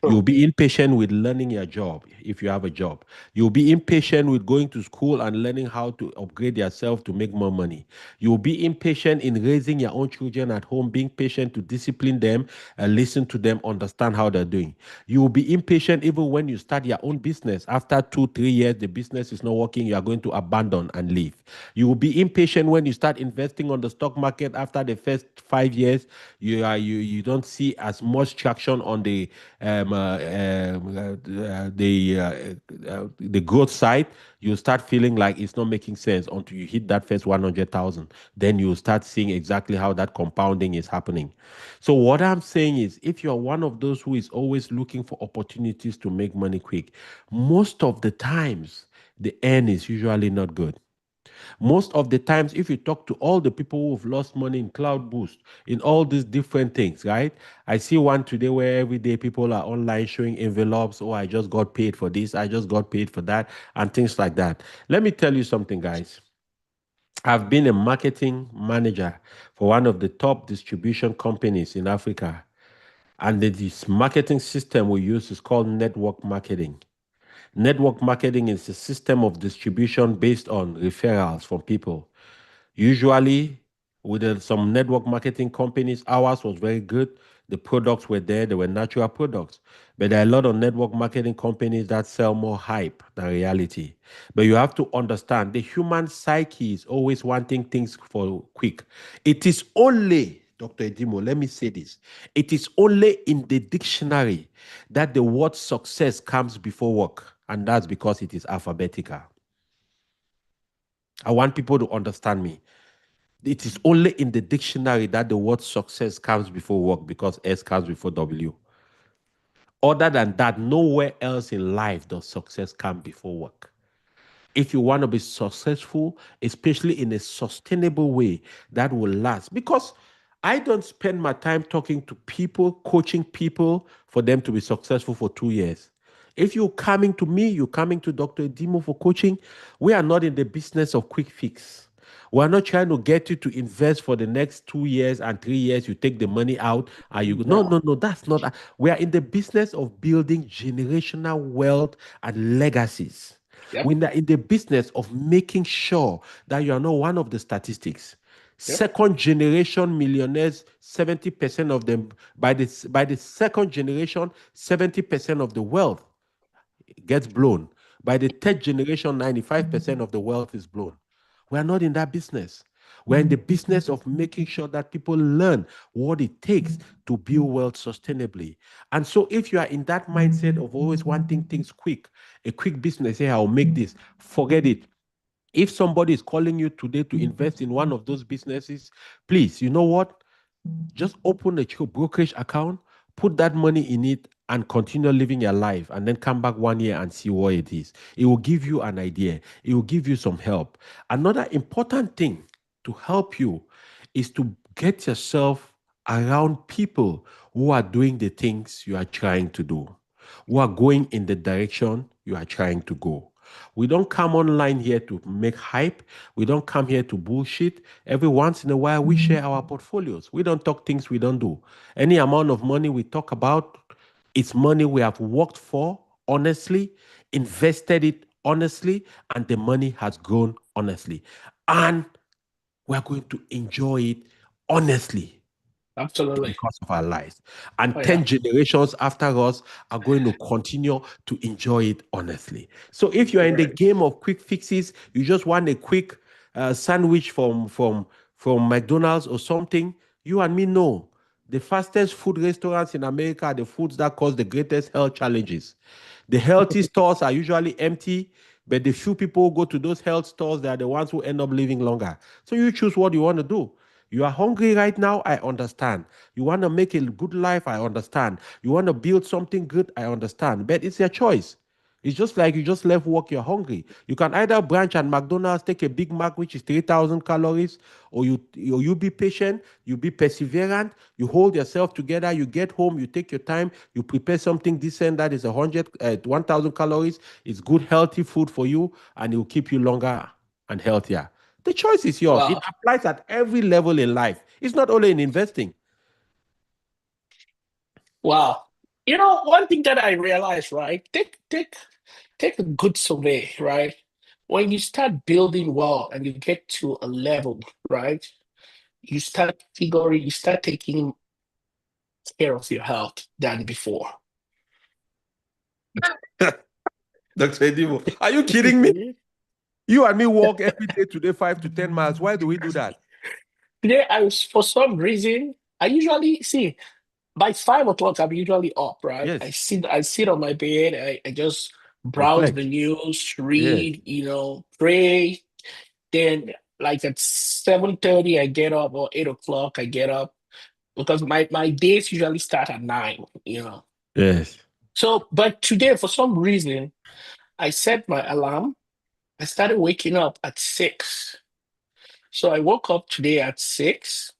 Speaker 2: You'll
Speaker 1: true.
Speaker 2: be impatient with learning your job if you have a job. You'll be impatient with going to school and learning how to upgrade yourself to make more money. You'll be impatient in raising your own children at home, being patient to discipline them and listen to them, understand how they're doing. You'll be impatient even when you start your own business. After 2, 3 years, the business is not working, you are going to abandon and leave. You will be impatient when you start investing on the stock market. After the first 5 years, you don't see as much traction on the growth side. You start feeling like it's not making sense until you hit that first 100,000. Then you start seeing exactly how that compounding is happening. So what I'm saying is, if you're one of those who is always looking for opportunities to make money quick, most of the times the end is usually not good. Most of the times, if you talk to all the people who've lost money in Cloud Boost, in all these different things, right? I see one today where every day people are online showing envelopes. Oh, I just got paid for this, I just got paid for that, and things like that. Let me tell you something, guys. I've been a marketing manager for one of the top distribution companies in Africa. And this marketing system we use is called network marketing. Network marketing is a system of distribution based on referrals from people. Usually, with some network marketing companies, ours was very good. The products were there, they were natural products. But there are a lot of network marketing companies that sell more hype than reality. But you have to understand the human psyche is always wanting things for quick. It is only, Dr. Edimo, let me say this. It is only in the dictionary that the word success comes before work, and that's because it is alphabetical. I want people to understand me. It is only in the dictionary that the word success comes before work because S comes before W. Other than that, nowhere else in life does success come before work. If you want to be successful, especially in a sustainable way that will last, because I don't spend my time talking to people, coaching people for them to be successful for 2 years. If you're coming to me, you're coming to Dr. Dimo for coaching, we are not in the business of quick fix. We're not trying to get you to invest for the next 2 years and 3 years. You take the money out and you go. No,
Speaker 1: No.
Speaker 2: no, no. That's not. We are in the business of building generational wealth and legacies.
Speaker 1: Yep.
Speaker 2: We're in the business of making sure that you are not one of the statistics.
Speaker 1: Yep.
Speaker 2: Second generation millionaires, 70% of them, by the second generation, 70% of the wealth gets blown. By the third generation, 95% of the wealth is blown. We are not in that business. We're in the business of making sure that people learn what it takes to build wealth sustainably. And so, if you are in that mindset of always wanting things quick, a quick business, hey, I'll make this, forget it. If somebody is calling you today to invest in one of those businesses, please, you know what? Just open a brokerage account, put that money in it, and continue living your life. And then come back 1 year and see what it is. It will give you an idea, it will give you some help. Another important thing to help you is to get yourself around people who are doing the things you are trying to do, who are going in the direction you are trying to go. We don't come online here to make hype. We don't come here to bullshit. Every once in a while, we share our portfolios. We don't talk things we don't do. Any amount of money we talk about, it's money we have worked for honestly, invested it honestly, and the money has grown honestly. And we're going to enjoy it honestly
Speaker 1: Absolutely.
Speaker 2: because of our lives. And
Speaker 1: Oh, yeah.
Speaker 2: 10 generations after us are going to continue to enjoy it honestly. So if you're in the
Speaker 1: Right.
Speaker 2: game of quick fixes, you just want a quick sandwich from McDonald's or something, you and me know. The fastest food restaurants in America are the foods that cause the greatest health challenges. The healthy stores are usually empty, but the few people who go to those health stores, they are the ones who end up living longer. So you choose what you want to do. You are hungry right now, I understand. You want to make a good life, I understand. You want to build something good, I understand. But it's your choice. It's just like you just left work, you're hungry. You can either branch at McDonald's, take a Big Mac, which is 3,000 calories, or you be patient, you be perseverant, you hold yourself together, you get home, you take your time, you prepare something decent that is 1,000 calories. It's good, healthy food for you, and it will keep you longer and healthier. The choice is yours. It
Speaker 1: Wow.
Speaker 2: applies at every level in life. It's not only in investing.
Speaker 1: Wow. One thing that I realized, right? Take a good survey, right? When you start building well and you get to a level, right? You start taking care of your health than before.
Speaker 2: Dr. Edibo, are you kidding me? You and me walk every day today, 5 to 10 miles. Why do we do that?
Speaker 1: Today, for some reason, I usually see by 5 o'clock, I'm usually up, right? I
Speaker 2: Yes.
Speaker 1: sit, I sit on my bed, I just browse the
Speaker 2: Reflect.
Speaker 1: news,
Speaker 2: Yes.
Speaker 1: read, pray. Then, like at 7:30, I get up, or 8 o'clock, I get up because my days usually start at 9.
Speaker 2: Yes.
Speaker 1: So, but today, for some reason, I set my alarm. I started waking up at 6. So I woke up today at 6,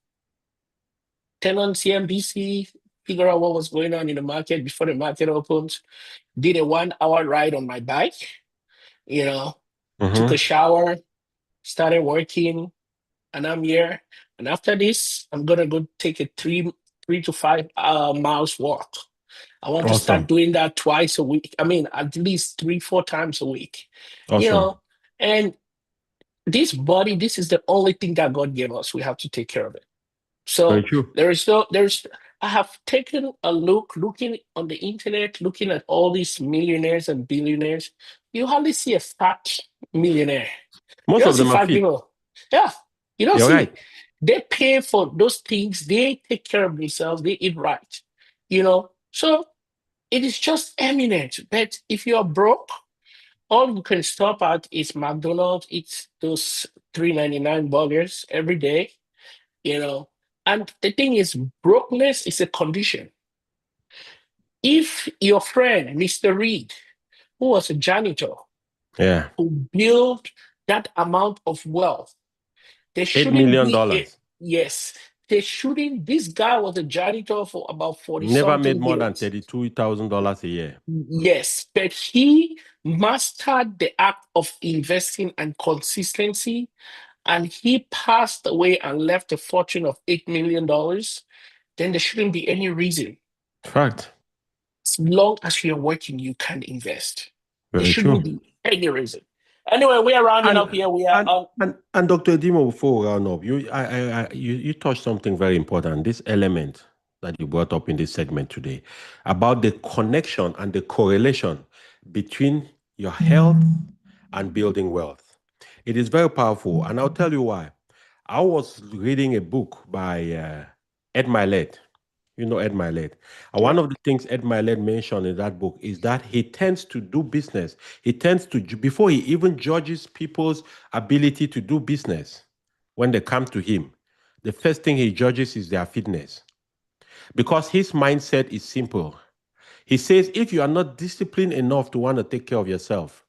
Speaker 1: turn on CNBC, figure out what was going on in the market before the market opens, did a 1 hour ride on my bike, you know, took a
Speaker 2: Mm-hmm.
Speaker 1: shower, started working, and I'm here. And after this, I'm gonna go take a 3 to 5 miles walk. I want to start
Speaker 2: Awesome.
Speaker 1: doing that twice a week. I mean, at least 3, 4 times a week. You
Speaker 2: Awesome.
Speaker 1: know, and this body, this is the only thing that God gave us. We have to take care of it.
Speaker 2: Very
Speaker 1: So
Speaker 2: true.
Speaker 1: there's I have taken a looking on the internet, looking at all these millionaires and billionaires. You hardly see a fat millionaire. You
Speaker 2: Most
Speaker 1: don't
Speaker 2: of
Speaker 1: see
Speaker 2: them are
Speaker 1: fat
Speaker 2: fit.
Speaker 1: people. Yeah, you don't
Speaker 2: You're
Speaker 1: see
Speaker 2: right.
Speaker 1: it. They pay for those things. They take care of themselves. They eat right. So it is just eminent. But if you're broke, all you can stop at is McDonald's. Eat those 3.99 burgers every day. You know, and the thing is, brokenness is a condition. If your friend, Mr. Reed, who was a janitor,
Speaker 2: Yeah.
Speaker 1: who built that amount of wealth, there
Speaker 2: Eight
Speaker 1: shouldn't
Speaker 2: million
Speaker 1: be a,
Speaker 2: dollars.
Speaker 1: yes, there shouldn't, this guy was a janitor for about 40
Speaker 2: Never made
Speaker 1: something
Speaker 2: more than
Speaker 1: years.
Speaker 2: $32,000 a year.
Speaker 1: Yes, but he mastered the act of investing and consistency, and he passed away and left a fortune of $8 million. Then there shouldn't be any reason.
Speaker 2: Fact.
Speaker 1: As long as you're working, you can invest. There
Speaker 2: Very
Speaker 1: shouldn't
Speaker 2: true.
Speaker 1: be any reason. Anyway, we are rounding
Speaker 2: And
Speaker 1: up here. We are
Speaker 2: and
Speaker 1: on.
Speaker 2: and Dr. Dimo, before we round up, you touched something very important. This element that you brought up in this segment today about the connection and the correlation between your health and building wealth. It is very powerful, and I'll tell you why. I was reading a book by Ed Milet. You know Ed Milet. And one
Speaker 1: Yep,
Speaker 2: of the things Ed Milet mentioned in that book is that he tends to do business. He tends to, before he even judges people's ability to do business when they come to him, the first thing he judges is their fitness. Because his mindset is simple. He says, if you are not disciplined enough to want to take care of yourself,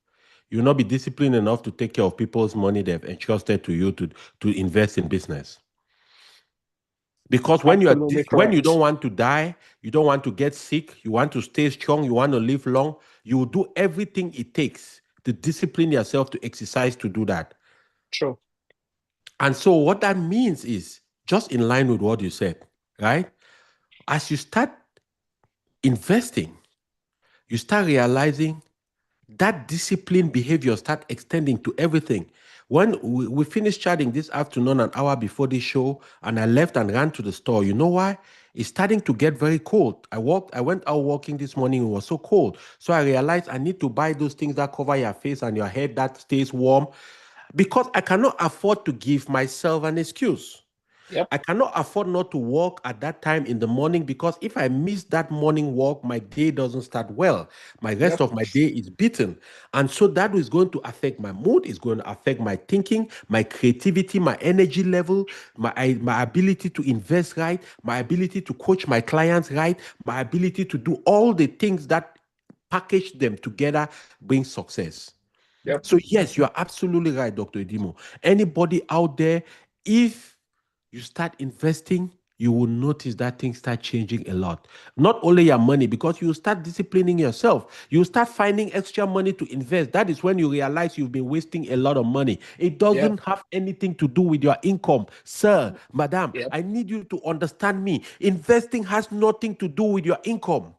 Speaker 2: you'll not be disciplined enough to take care of people's money they've entrusted to you to invest in business. Because
Speaker 1: absolutely
Speaker 2: when you don't
Speaker 1: correct.
Speaker 2: want to die, you don't want to get sick, you want to stay strong, you want to live long, you will do everything it takes to discipline yourself to exercise to do that.
Speaker 1: True.
Speaker 2: And so what that means is just in line with what you said, right? As you start investing, you start realizing that disciplined behavior start extending to everything. When we finished chatting this afternoon, an hour before this show, and I left and ran to the store, you know why? It's starting to get very cold. I went out walking this morning, it was so cold. So I realized I need to buy those things that cover your face and your head that stays warm because I cannot afford to give myself an excuse.
Speaker 1: Yep,
Speaker 2: I cannot afford not to walk at that time in the morning because if I miss that morning walk, my day doesn't start well. My rest
Speaker 1: yep,
Speaker 2: of my day is beaten. And so that is going to affect my mood, it's going to affect my thinking, my creativity, my energy level, my ability to invest right, my ability to coach my clients right, my ability to do all the things that package them together bring success.
Speaker 1: yep.
Speaker 2: So yes, you are absolutely right, Dr. Edimo. Anybody out there, if you start investing, you will notice that things start changing a lot. Not only your money, because you start disciplining yourself. You start finding extra money to invest. That is when you realize you've been wasting a lot of money. It
Speaker 1: Yep,
Speaker 2: doesn't have anything to do with your income. Sir, madam,
Speaker 1: yep.
Speaker 2: I need you to understand me. Investing has nothing to do with your income.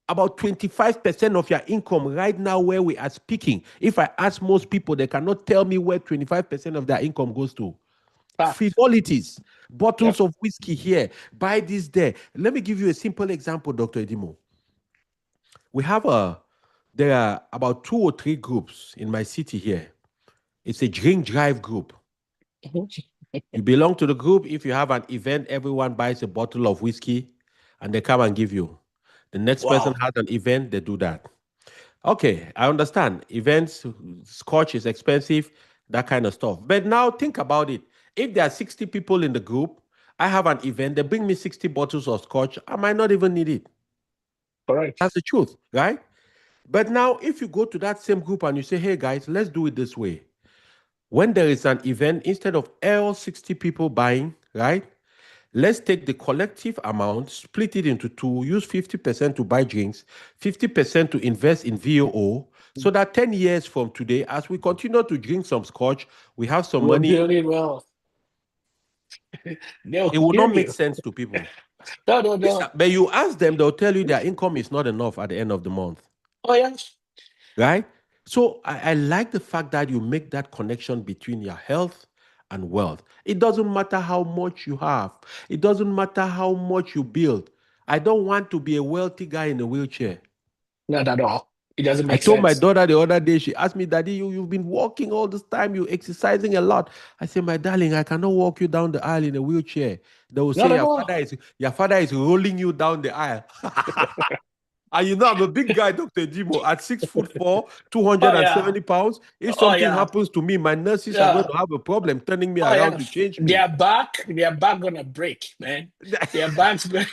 Speaker 2: About 25% of your income right now where we are speaking. If I ask most people, they cannot tell me where 25% of their income goes to.
Speaker 1: Fact.
Speaker 2: Frivolities, bottles
Speaker 1: Yep.
Speaker 2: of whiskey here, buy this there. Let me give you a simple example, Dr. Edimo. We have there are about 2 or 3 groups in my city here. It's a drink drive group.
Speaker 1: Mhm.
Speaker 2: You belong to the group. If you have an event, everyone buys a bottle of whiskey and they come and give you. The next person
Speaker 1: Wow.
Speaker 2: has an event, they do that. Okay, I understand. Events, scotch is expensive, that kind of stuff. But now think about it. If there are 60 people in the group, I have an event, they bring me 60 bottles of scotch, I might not even need it.
Speaker 1: Correct.
Speaker 2: That's the truth, right? But now, if you go to that same group and you say, hey guys, let's do it this way. When there is an event, instead of all 60 people buying, right? Let's take the collective amount, split it into two, use 50% to buy drinks, 50% to invest in VOO, so that 10 years from today, as we continue to drink some scotch, we have some
Speaker 1: We're
Speaker 2: money.
Speaker 1: building wealth. They'll
Speaker 2: It will
Speaker 1: hear
Speaker 2: not make
Speaker 1: you.
Speaker 2: sense to people.
Speaker 1: No.
Speaker 2: But you ask them, they'll tell you their income is not enough at the end of the month,
Speaker 1: Oh, yes.
Speaker 2: right? So I like the fact that you make that connection between your health and wealth. It doesn't matter how much you have, it doesn't matter how much you build. I don't want to be a wealthy guy in a wheelchair.
Speaker 1: Not at all. It doesn't
Speaker 2: I
Speaker 1: make
Speaker 2: told my
Speaker 1: sense.
Speaker 2: daughter the other day, she asked me, Daddy, you've been walking all this time, you're exercising a lot. I said, my darling, I cannot walk you down the aisle in a wheelchair. They will
Speaker 1: Not
Speaker 2: say
Speaker 1: at all.
Speaker 2: your father is rolling you down the aisle. And you know, I'm a big guy, Dr. Jimo, at 6'4",
Speaker 1: Oh, yeah.
Speaker 2: 270 pounds. If
Speaker 1: Oh,
Speaker 2: something
Speaker 1: yeah.
Speaker 2: happens to me, my nurses are going
Speaker 1: Yeah.
Speaker 2: to have a problem turning me
Speaker 1: Oh,
Speaker 2: around
Speaker 1: yeah.
Speaker 2: to change me.
Speaker 1: Their back gonna break, man. Their back's gonna.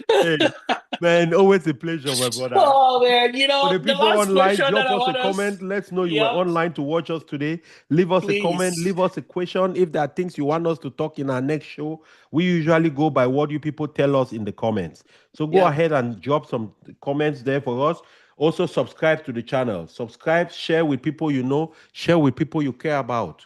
Speaker 2: Hey, man, always a pleasure, my brother.
Speaker 1: Oh, man.
Speaker 2: For the
Speaker 1: The
Speaker 2: people
Speaker 1: last
Speaker 2: online,
Speaker 1: question that
Speaker 2: drop
Speaker 1: I
Speaker 2: us a
Speaker 1: want
Speaker 2: comment.
Speaker 1: us.
Speaker 2: Let's know you were
Speaker 1: Yep.
Speaker 2: online to watch us today. Leave us a comment.
Speaker 1: Please.
Speaker 2: Leave us a question. If there are things you want us to talk in our next show, we usually go by what you people tell us in the comments. So go
Speaker 1: Yep.
Speaker 2: ahead and drop some comments there for us. Also, subscribe to the channel. Subscribe, share with people you know, share with people you care about.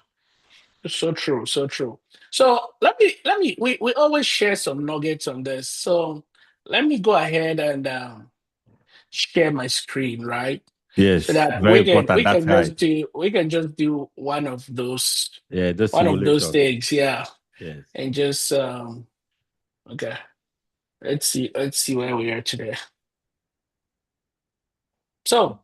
Speaker 1: So true. So true. So we always share some nuggets on this. So let me go ahead and share my screen, right? So
Speaker 2: Yes,
Speaker 1: that
Speaker 2: very important. That's right.
Speaker 1: we can just do
Speaker 2: Yeah, the
Speaker 1: one of those
Speaker 2: simulation.
Speaker 1: things, yeah.
Speaker 2: Yes.
Speaker 1: And just okay. Let's see where we are today. So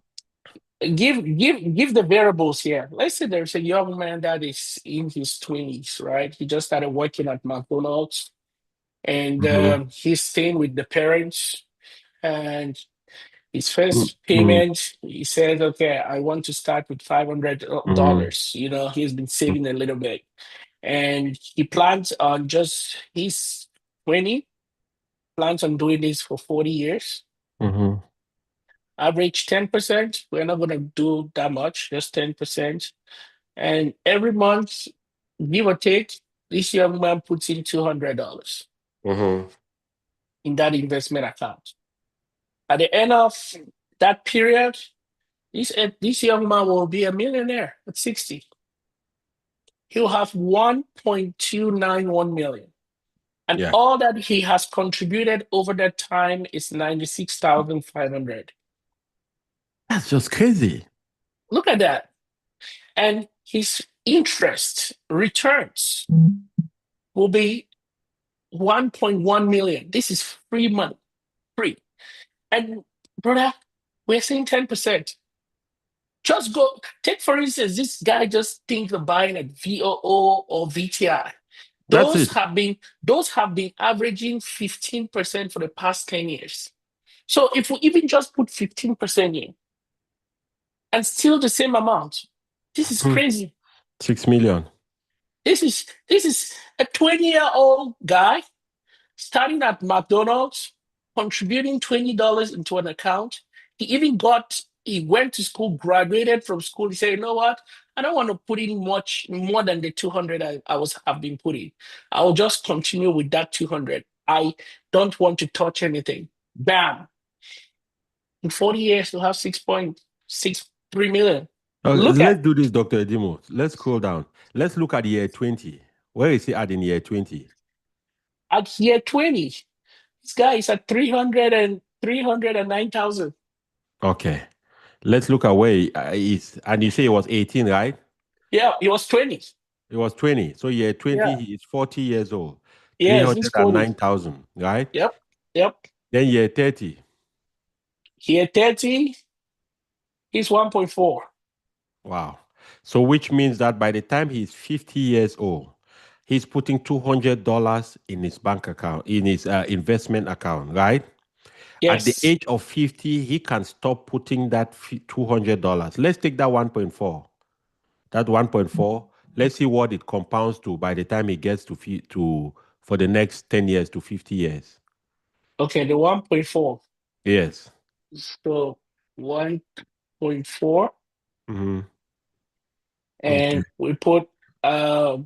Speaker 1: give the variables here. Let's say there's a young man that is in his 20s, right? He just started working at McDonald's and
Speaker 2: Mm-hmm.
Speaker 1: he's staying with the parents. And his first
Speaker 2: Mm-hmm.
Speaker 1: payment, he says, "Okay, I want to start with
Speaker 2: Mm-hmm.
Speaker 1: $500." He's been saving a little bit, and he plans on just he's 20, plans on doing this for 40 years.
Speaker 2: Mm-hmm.
Speaker 1: Average 10%. We're not gonna do that much, just 10%. And every month, give or take, this young man puts in $200
Speaker 2: Mm-hmm.
Speaker 1: in that investment account. At the end of that period, this young man will be a millionaire at 60. He'll have 1.291 million. And
Speaker 2: Yeah.
Speaker 1: all that he has contributed over that time is 96,500.
Speaker 2: That's just crazy.
Speaker 1: Look at that. And his interest returns will be 1.1 million. This is free money, free. And brother, we're saying 10%. Just go take for instance, this guy just thinks of buying a VOO or VTI.
Speaker 2: That's
Speaker 1: Those
Speaker 2: it.
Speaker 1: have been those have been averaging 15% for the past 10 years. So if we even just put 15% in and still the same amount, this is
Speaker 2: Hmm.
Speaker 1: crazy.
Speaker 2: 6 million.
Speaker 1: This is a 20-year-old guy starting at McDonald's, contributing $20 into an account. He went to school, graduated from school. He said, you know what? I don't want to put in much more than the 200 have been putting. I'll just continue with that 200. I don't want to touch anything. Bam. In 40 years, you'll have 6.63 million.
Speaker 2: Okay,
Speaker 1: Look
Speaker 2: let's
Speaker 1: at
Speaker 2: do this, Dr. Edimo. Let's scroll down. Let's look at year 20. Where is he at in year 20?
Speaker 1: at year 20. This guy is at 309,000.
Speaker 2: Okay. Let's look at where he is. And you say he was 18, right?
Speaker 1: Yeah, he was 20.
Speaker 2: He was 20. So year 20,
Speaker 1: Yeah.
Speaker 2: he is 40 years old.
Speaker 1: Yes, he's 40.
Speaker 2: 309,000, right?
Speaker 1: Yep. Yep.
Speaker 2: Then year 30.
Speaker 1: Here 30, he's 1.4.
Speaker 2: Wow. So which means that by the time he's 50 years old, he's putting $200 in his bank account, in his investment account, right? At the
Speaker 1: Yes.
Speaker 2: age of 50, he can stop putting that $200. Let's take that 1.4. That 1.4, let's see what it compounds to by the time it gets to for the next 10 years to 50 years.
Speaker 1: Okay, the 1.4.
Speaker 2: Yes.
Speaker 1: So 1.4,
Speaker 2: Mm-hmm. Okay.
Speaker 1: and we put how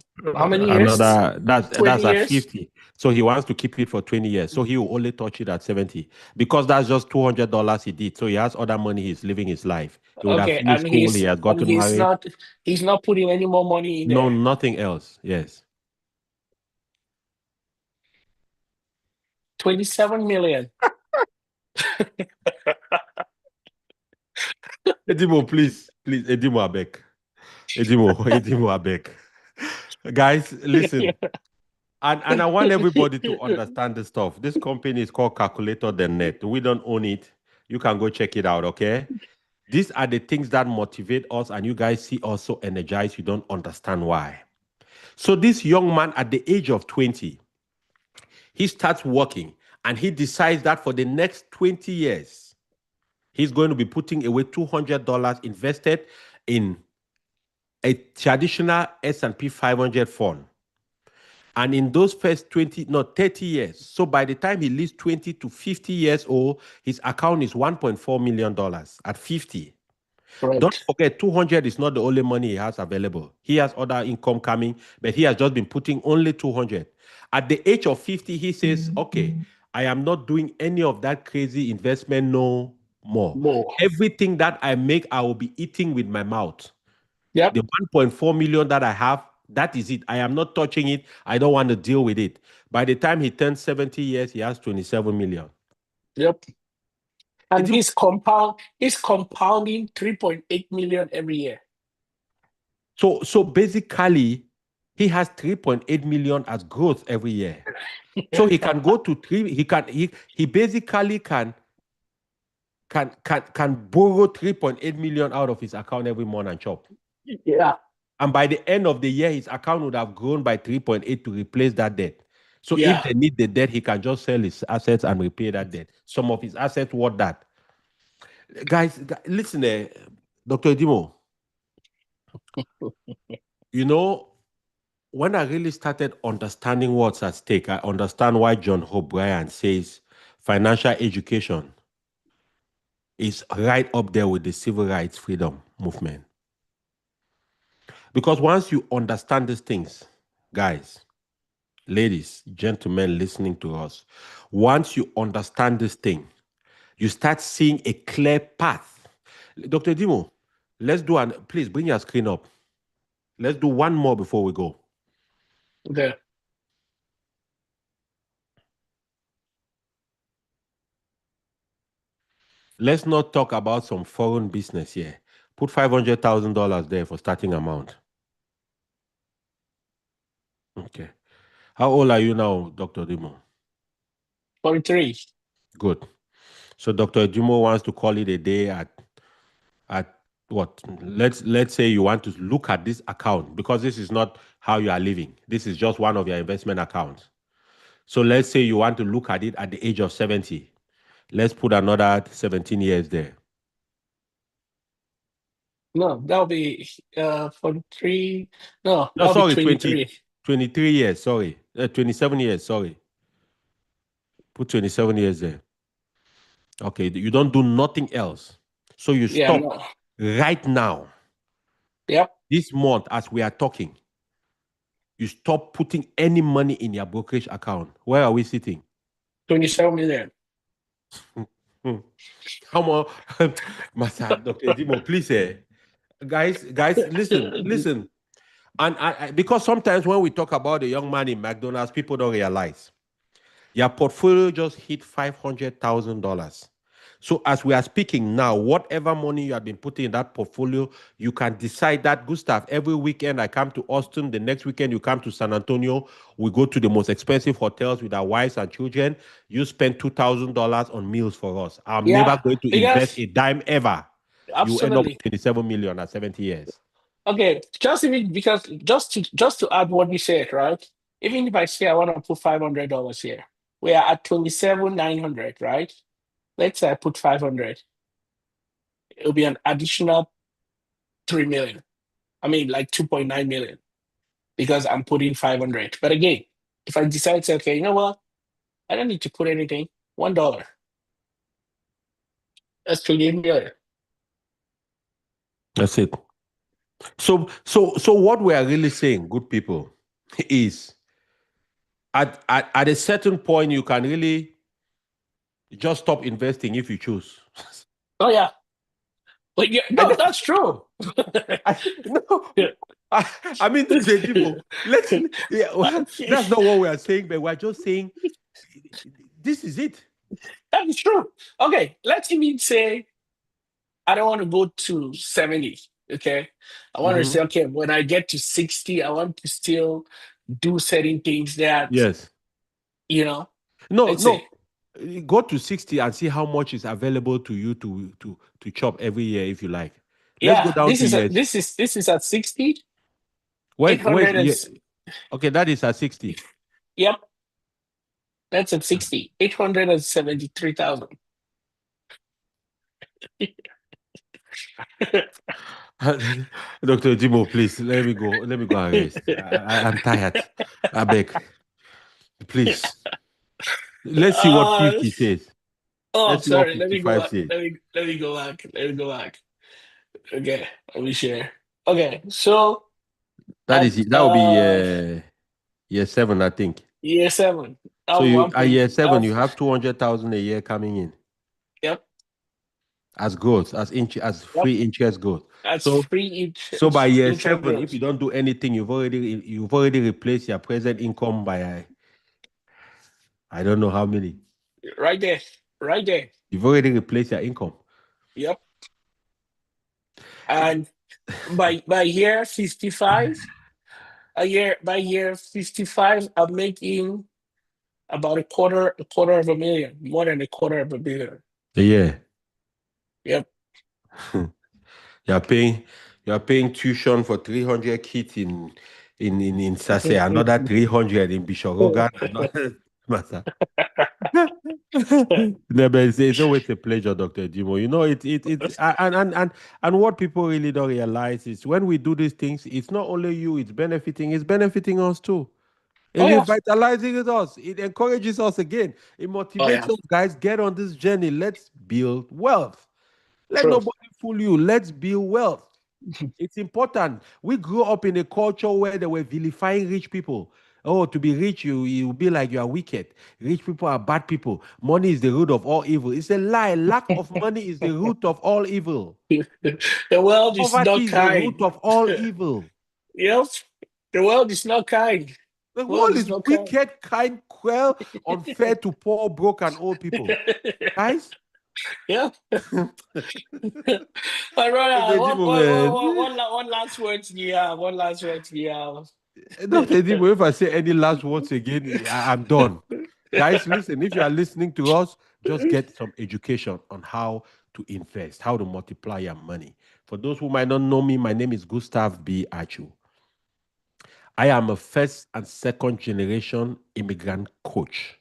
Speaker 1: many years?
Speaker 2: Another that's
Speaker 1: 20
Speaker 2: at
Speaker 1: years.
Speaker 2: 50. So he wants to keep it for 20 years. So he will only touch it at 70 because that's just $200 he did. So he has other money. He's living his life. He would have
Speaker 1: Okay,
Speaker 2: finished school. He has
Speaker 1: and
Speaker 2: gotten married.
Speaker 1: he's not putting any more money in
Speaker 2: No,
Speaker 1: there.
Speaker 2: nothing else. Yes.
Speaker 1: 27 million.
Speaker 2: Edimo, please, please, Edimo Abek. Edimo, Edimo Abek. Guys, listen. And I want everybody to understand this stuff. This company is called Calculator.net. We don't own it. You can go check it out, okay? These are the things that motivate us, and you guys see us so energized. You don't understand why. So, this young man at the age of 20, he starts working and he decides that for the next 20 years, he's going to be putting away $200 invested in a traditional S&P 500 fund. And in those first 20, no, 30 years, so by the time he leaves 20 to 50 years old, his account is $1.4 million at 50. Don't
Speaker 1: Correct.
Speaker 2: forget, 200 is not the only money he has available. He has other income coming, but he has just been putting only 200. At the age of 50, he says, okay, I am not doing any of that crazy investment no more.
Speaker 1: More.
Speaker 2: Everything that I make, I will be eating with my mouth.
Speaker 1: Yep.
Speaker 2: The 1.4 million that I have, that is it. I am not touching it. I don't want to deal with it. By the time he turns 70 years, he has 27 million.
Speaker 1: Yep. And
Speaker 2: It-
Speaker 1: he's compounding 3.8 million every year.
Speaker 2: so basically, he has 3.8 million as growth every year. So he can go to three, he basically can borrow 3.8 million out of his account every month and chop.
Speaker 1: Yeah.
Speaker 2: And by the end of the year, his account would have grown by 3.8 to replace that debt. So if
Speaker 1: Yeah.
Speaker 2: they need the debt, he can just sell his assets and repay that debt. Some of his assets worth that. Guys, listen, Dr. Dimo, you know, when I really started understanding what's at stake, I understand why John Hope Bryan says financial education is right up there with the civil rights freedom movement. Because once you understand these things, guys, ladies, gentlemen listening to us, once you understand this thing, you start seeing a clear path. Dr. Dimo, please bring your screen up. Let's do one more before we go.
Speaker 1: Okay.
Speaker 2: Let's not talk about some foreign business here. Put $500,000 there for starting amount. Okay. How old are you now, Dr. Dimo?
Speaker 1: 43.
Speaker 2: Good. So Dr. Dimo wants to call it a day at what? Let's say you want to look at this account because this is not how you are living. This is just one of your investment accounts. So let's say you want to look at it at the age of 70. Let's put another 17 years there.
Speaker 1: No, that'll be 43. No,
Speaker 2: No,
Speaker 1: that'll be
Speaker 2: sorry,
Speaker 1: 23.
Speaker 2: 23 years, sorry. 27 years, sorry. Put 27 years there. Okay, you don't do nothing else. So you
Speaker 1: Yeah,
Speaker 2: stop
Speaker 1: no.
Speaker 2: right now,
Speaker 1: Yep.
Speaker 2: this month as we are talking. You stop putting any money in your brokerage account. Where are we sitting?
Speaker 1: 27 million.
Speaker 2: Hmm. Come on, Master Dr. Dimo, please, guys, listen. And because sometimes when we talk about a young man in McDonald's, people don't realize your portfolio just hit $500,000. So as we are speaking now, whatever money you have been putting in that portfolio, you can decide that, Gustav, every weekend I come to Austin, the next weekend you come to San Antonio, we go to the most expensive hotels with our wives and children. You spend $2,000 on meals for us. I'm
Speaker 1: Yeah,
Speaker 2: never going to invest
Speaker 1: because
Speaker 2: a dime ever. You end up with
Speaker 1: absolutely.
Speaker 2: 27 million at 70 years.
Speaker 1: Okay, just to add what you said, right? Even if I say I want to put $500 here, we are at 27,900, right? Let's say I put 500, it'll be an additional 3 million. I mean, like 2.9 million because I'm putting 500. But again, if I decide to say, okay, you know what? I don't need to put anything, $1. That's 28 million.
Speaker 2: That's it. So what we are really saying, good people, is at a certain point you can really just stop investing if you choose.
Speaker 1: Oh yeah. But yeah,
Speaker 2: I,
Speaker 1: no,
Speaker 2: don't-
Speaker 1: that's true.
Speaker 2: no,
Speaker 1: Yeah.
Speaker 2: I mean, Dr. Jimo, let's, yeah, well, that's not what we are saying, but we're just saying this is it.
Speaker 1: That is true. Okay, let's even say I don't want to go to 70. Okay. I want to say,
Speaker 2: Mhm.
Speaker 1: okay, when I get to 60, I want to still do certain things that,
Speaker 2: Yes.
Speaker 1: you know,
Speaker 2: No,
Speaker 1: let's say,
Speaker 2: no. Go to 60 and see how much is available to you to chop every year if you like. Let's go
Speaker 1: yeah,
Speaker 2: down to years.
Speaker 1: this is at 60,
Speaker 2: Where's
Speaker 1: 800
Speaker 2: yeah? Okay, that is at 60.
Speaker 1: yep, that's at 60, 873,000.
Speaker 2: Dr. Jimo, please let me go. Let me go and rest. I'm tired. I beg. Please. Let's see what
Speaker 1: uh,
Speaker 2: 50 says.
Speaker 1: oh,
Speaker 2: Let's see what
Speaker 1: sorry. Let me go
Speaker 2: 55
Speaker 1: back.
Speaker 2: says.
Speaker 1: Let me go back. Let me go back. Okay, let me share. Okay, so at
Speaker 2: That will be year 7, I think.
Speaker 1: year seven, that
Speaker 2: So
Speaker 1: was
Speaker 2: you
Speaker 1: one
Speaker 2: at
Speaker 1: point.
Speaker 2: year 7, you have 200,000 a year coming in
Speaker 1: Yep,
Speaker 2: as growth, as
Speaker 1: yep.
Speaker 2: free interest growth.
Speaker 1: That's
Speaker 2: So
Speaker 1: free
Speaker 2: so by year
Speaker 1: interest
Speaker 2: 7, if
Speaker 1: growth.
Speaker 2: you don't do anything, you've already replaced your present income by I don't know how many.
Speaker 1: Right there. Right there.
Speaker 2: You've already replaced your income.
Speaker 1: Yep. And by year 55, by year 55, I'm making about a quarter of a million, more than a quarter of a billion.
Speaker 2: Yeah.
Speaker 1: Yep.
Speaker 2: You're paying you're paying tuition for 300 kids in Sase, another 300 in Bishogogan, another Masa. No, but it's always a pleasure, Dr. Jimo. You know, and what people really don't realize is when we do these things, it's not only you, it's benefiting us too. It
Speaker 1: Oh yeah.
Speaker 2: revitalizes us. It encourages us again. It
Speaker 1: Oh
Speaker 2: motivates
Speaker 1: yeah.
Speaker 2: us, guys. Get on this journey. Let's build wealth. Let
Speaker 1: True.
Speaker 2: nobody fool you. Let's build wealth. It's important. We grew up in a culture where they were vilifying rich people. Oh, to be rich, you be like you are wicked. Rich people are bad people. Money is the root of all evil. It's a lie. Lack of money is the root of all evil.
Speaker 1: The world is not
Speaker 2: Poverty is the root
Speaker 1: kind.
Speaker 2: of all evil.
Speaker 1: Yep. The world is not kind.
Speaker 2: The
Speaker 1: World
Speaker 2: world
Speaker 1: is
Speaker 2: is
Speaker 1: not kind.
Speaker 2: wicked, kind, cruel, unfair to poor, broke, and old people. Guys,
Speaker 1: Yeah. My brother,
Speaker 2: Dejimo, man.
Speaker 1: one last word do you have? One last word do you have?
Speaker 2: Dr. Dimo, if I say any last words again, I'm done. Guys, listen, if you are listening to us, just get some education on how to invest, how to multiply your money. For those who might not know me, my name is Gustav B. Achu. I am a first and second generation immigrant coach.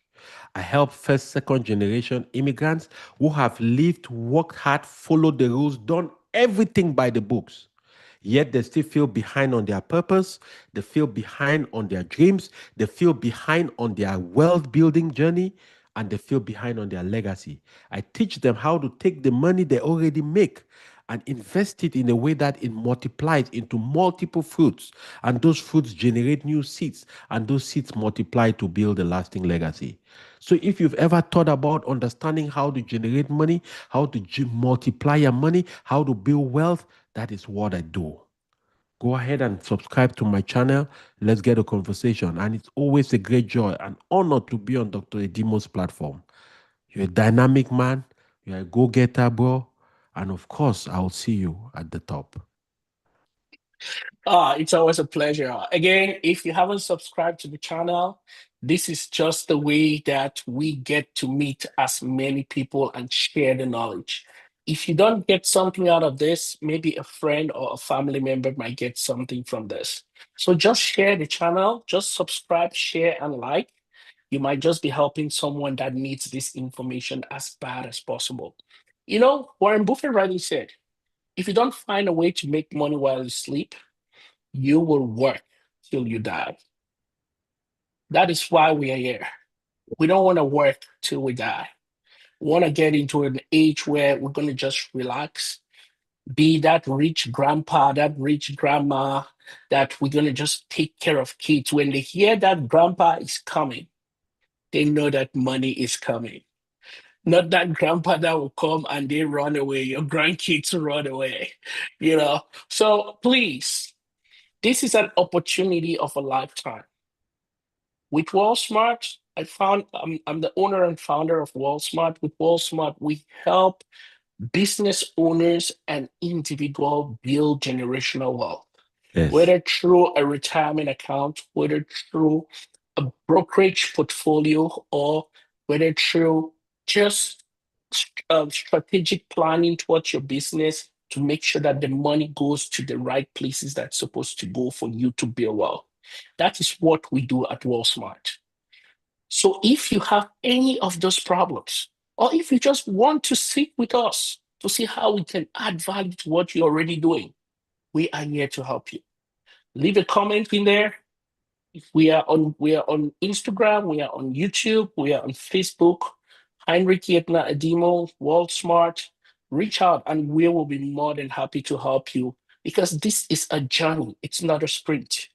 Speaker 2: I help first, second generation immigrants who have lived, worked hard, followed the rules, done everything by the books. Yet they still feel behind on their purpose, they feel behind on their dreams, they feel behind on their wealth building journey, and they feel behind on their legacy. I teach them how to take the money they already make and invest it in a way that it multiplies into multiple fruits. And those fruits generate new seeds, and those seeds multiply to build a lasting legacy. So, if you've ever thought about understanding how to generate money, how to multiply your money, how to build wealth, that is what I do. Go ahead and subscribe to my channel. Let's get a conversation. And it's always a great joy and honor to be on Dr. Edimo's platform. You're a dynamic man. You're a go-getter, bro. And of course, I'll see you at the top.
Speaker 1: It's always a pleasure. Again, if you haven't subscribed to the channel, this is just the way that we get to meet as many people and share the knowledge. If you don't get something out of this, maybe a friend or a family member might get something from this. So just share the channel, just subscribe, share, and like. You might just be helping someone that needs this information as bad as possible. You know, Warren Buffett rightly said, if you don't find a way to make money while you sleep, you will work till you die. That is why we are here. We don't want to work till we die. want to get into an age where we're going to just relax, be that rich grandpa, that rich grandma, that we're going to just take care of kids. When they hear that grandpa is coming, they know that money is coming. Not that grandpa that will come and they run away, your grandkids run away, you know. So please, this is an opportunity of a lifetime. With WallSmart, I'm the owner and founder of WallSmart. With WallSmart, we help business owners and individual build generational wealth,
Speaker 2: Yes.
Speaker 1: whether through a retirement account, whether through a brokerage portfolio, or whether through just strategic planning towards your business to make sure that the money goes to the right places that's supposed to go for you to build wealth. That is what we do at WallSmart. So if you have any of those problems, or if you just want to sit with us to see how we can add value to what you're already doing, we are here to help you. Leave a comment in there. We are on Instagram, we are on YouTube, we are on Facebook. Heinrich Yetna Adimo, World Smart. Reach out and we will be more than happy to help you because this is a journey. It's not a sprint.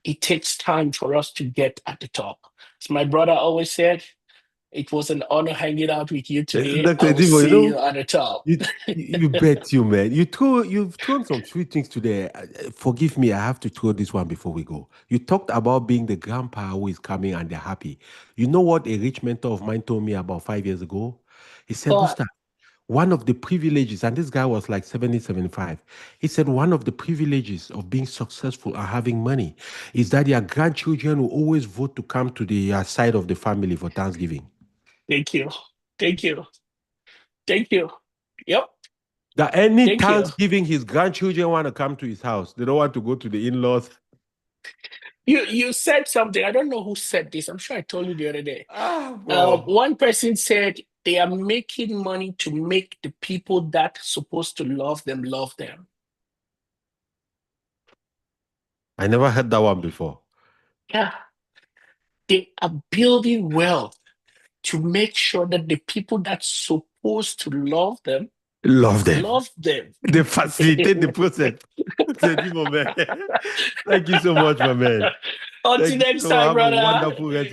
Speaker 1: It takes time for us to get at the top. As my brother always said, it was an honor hanging out with you today. I
Speaker 2: Dr.
Speaker 1: will
Speaker 2: Divo,
Speaker 1: see you at the top.
Speaker 2: you bet you, man. You've thrown some sweet things today. Forgive me, I have to throw this one before we go. You talked about being the grandpa who is coming and they're happy. You know what a rich mentor of mine told me about 5 years ago? He said,
Speaker 1: But
Speaker 2: Gustav, one of the privileges, and this guy was like 70, 75. He said, one of the privileges of being successful and having money is that your grandchildren will always vote to come to the side of the family for Thanksgiving.
Speaker 1: thank you. Thank you. Thank you. Yep.
Speaker 2: That any
Speaker 1: Thank you.
Speaker 2: Thanksgiving, his grandchildren want to come to his house. They don't want to go to the in-laws.
Speaker 1: You said something. I don't know who said this. I'm sure I told you the other day.
Speaker 2: Bro.
Speaker 1: One person said they are making money to make the people that supposed to love them love them.
Speaker 2: I never heard that one before.
Speaker 1: Yeah, they are building wealth to make sure that the people that's supposed to
Speaker 2: Love them.
Speaker 1: love them.
Speaker 2: They facilitate the process. Thank you so much, my man.
Speaker 1: Until
Speaker 2: Thank you
Speaker 1: next
Speaker 2: so much.
Speaker 1: time,
Speaker 2: Have a
Speaker 1: brother.
Speaker 2: wonderful rest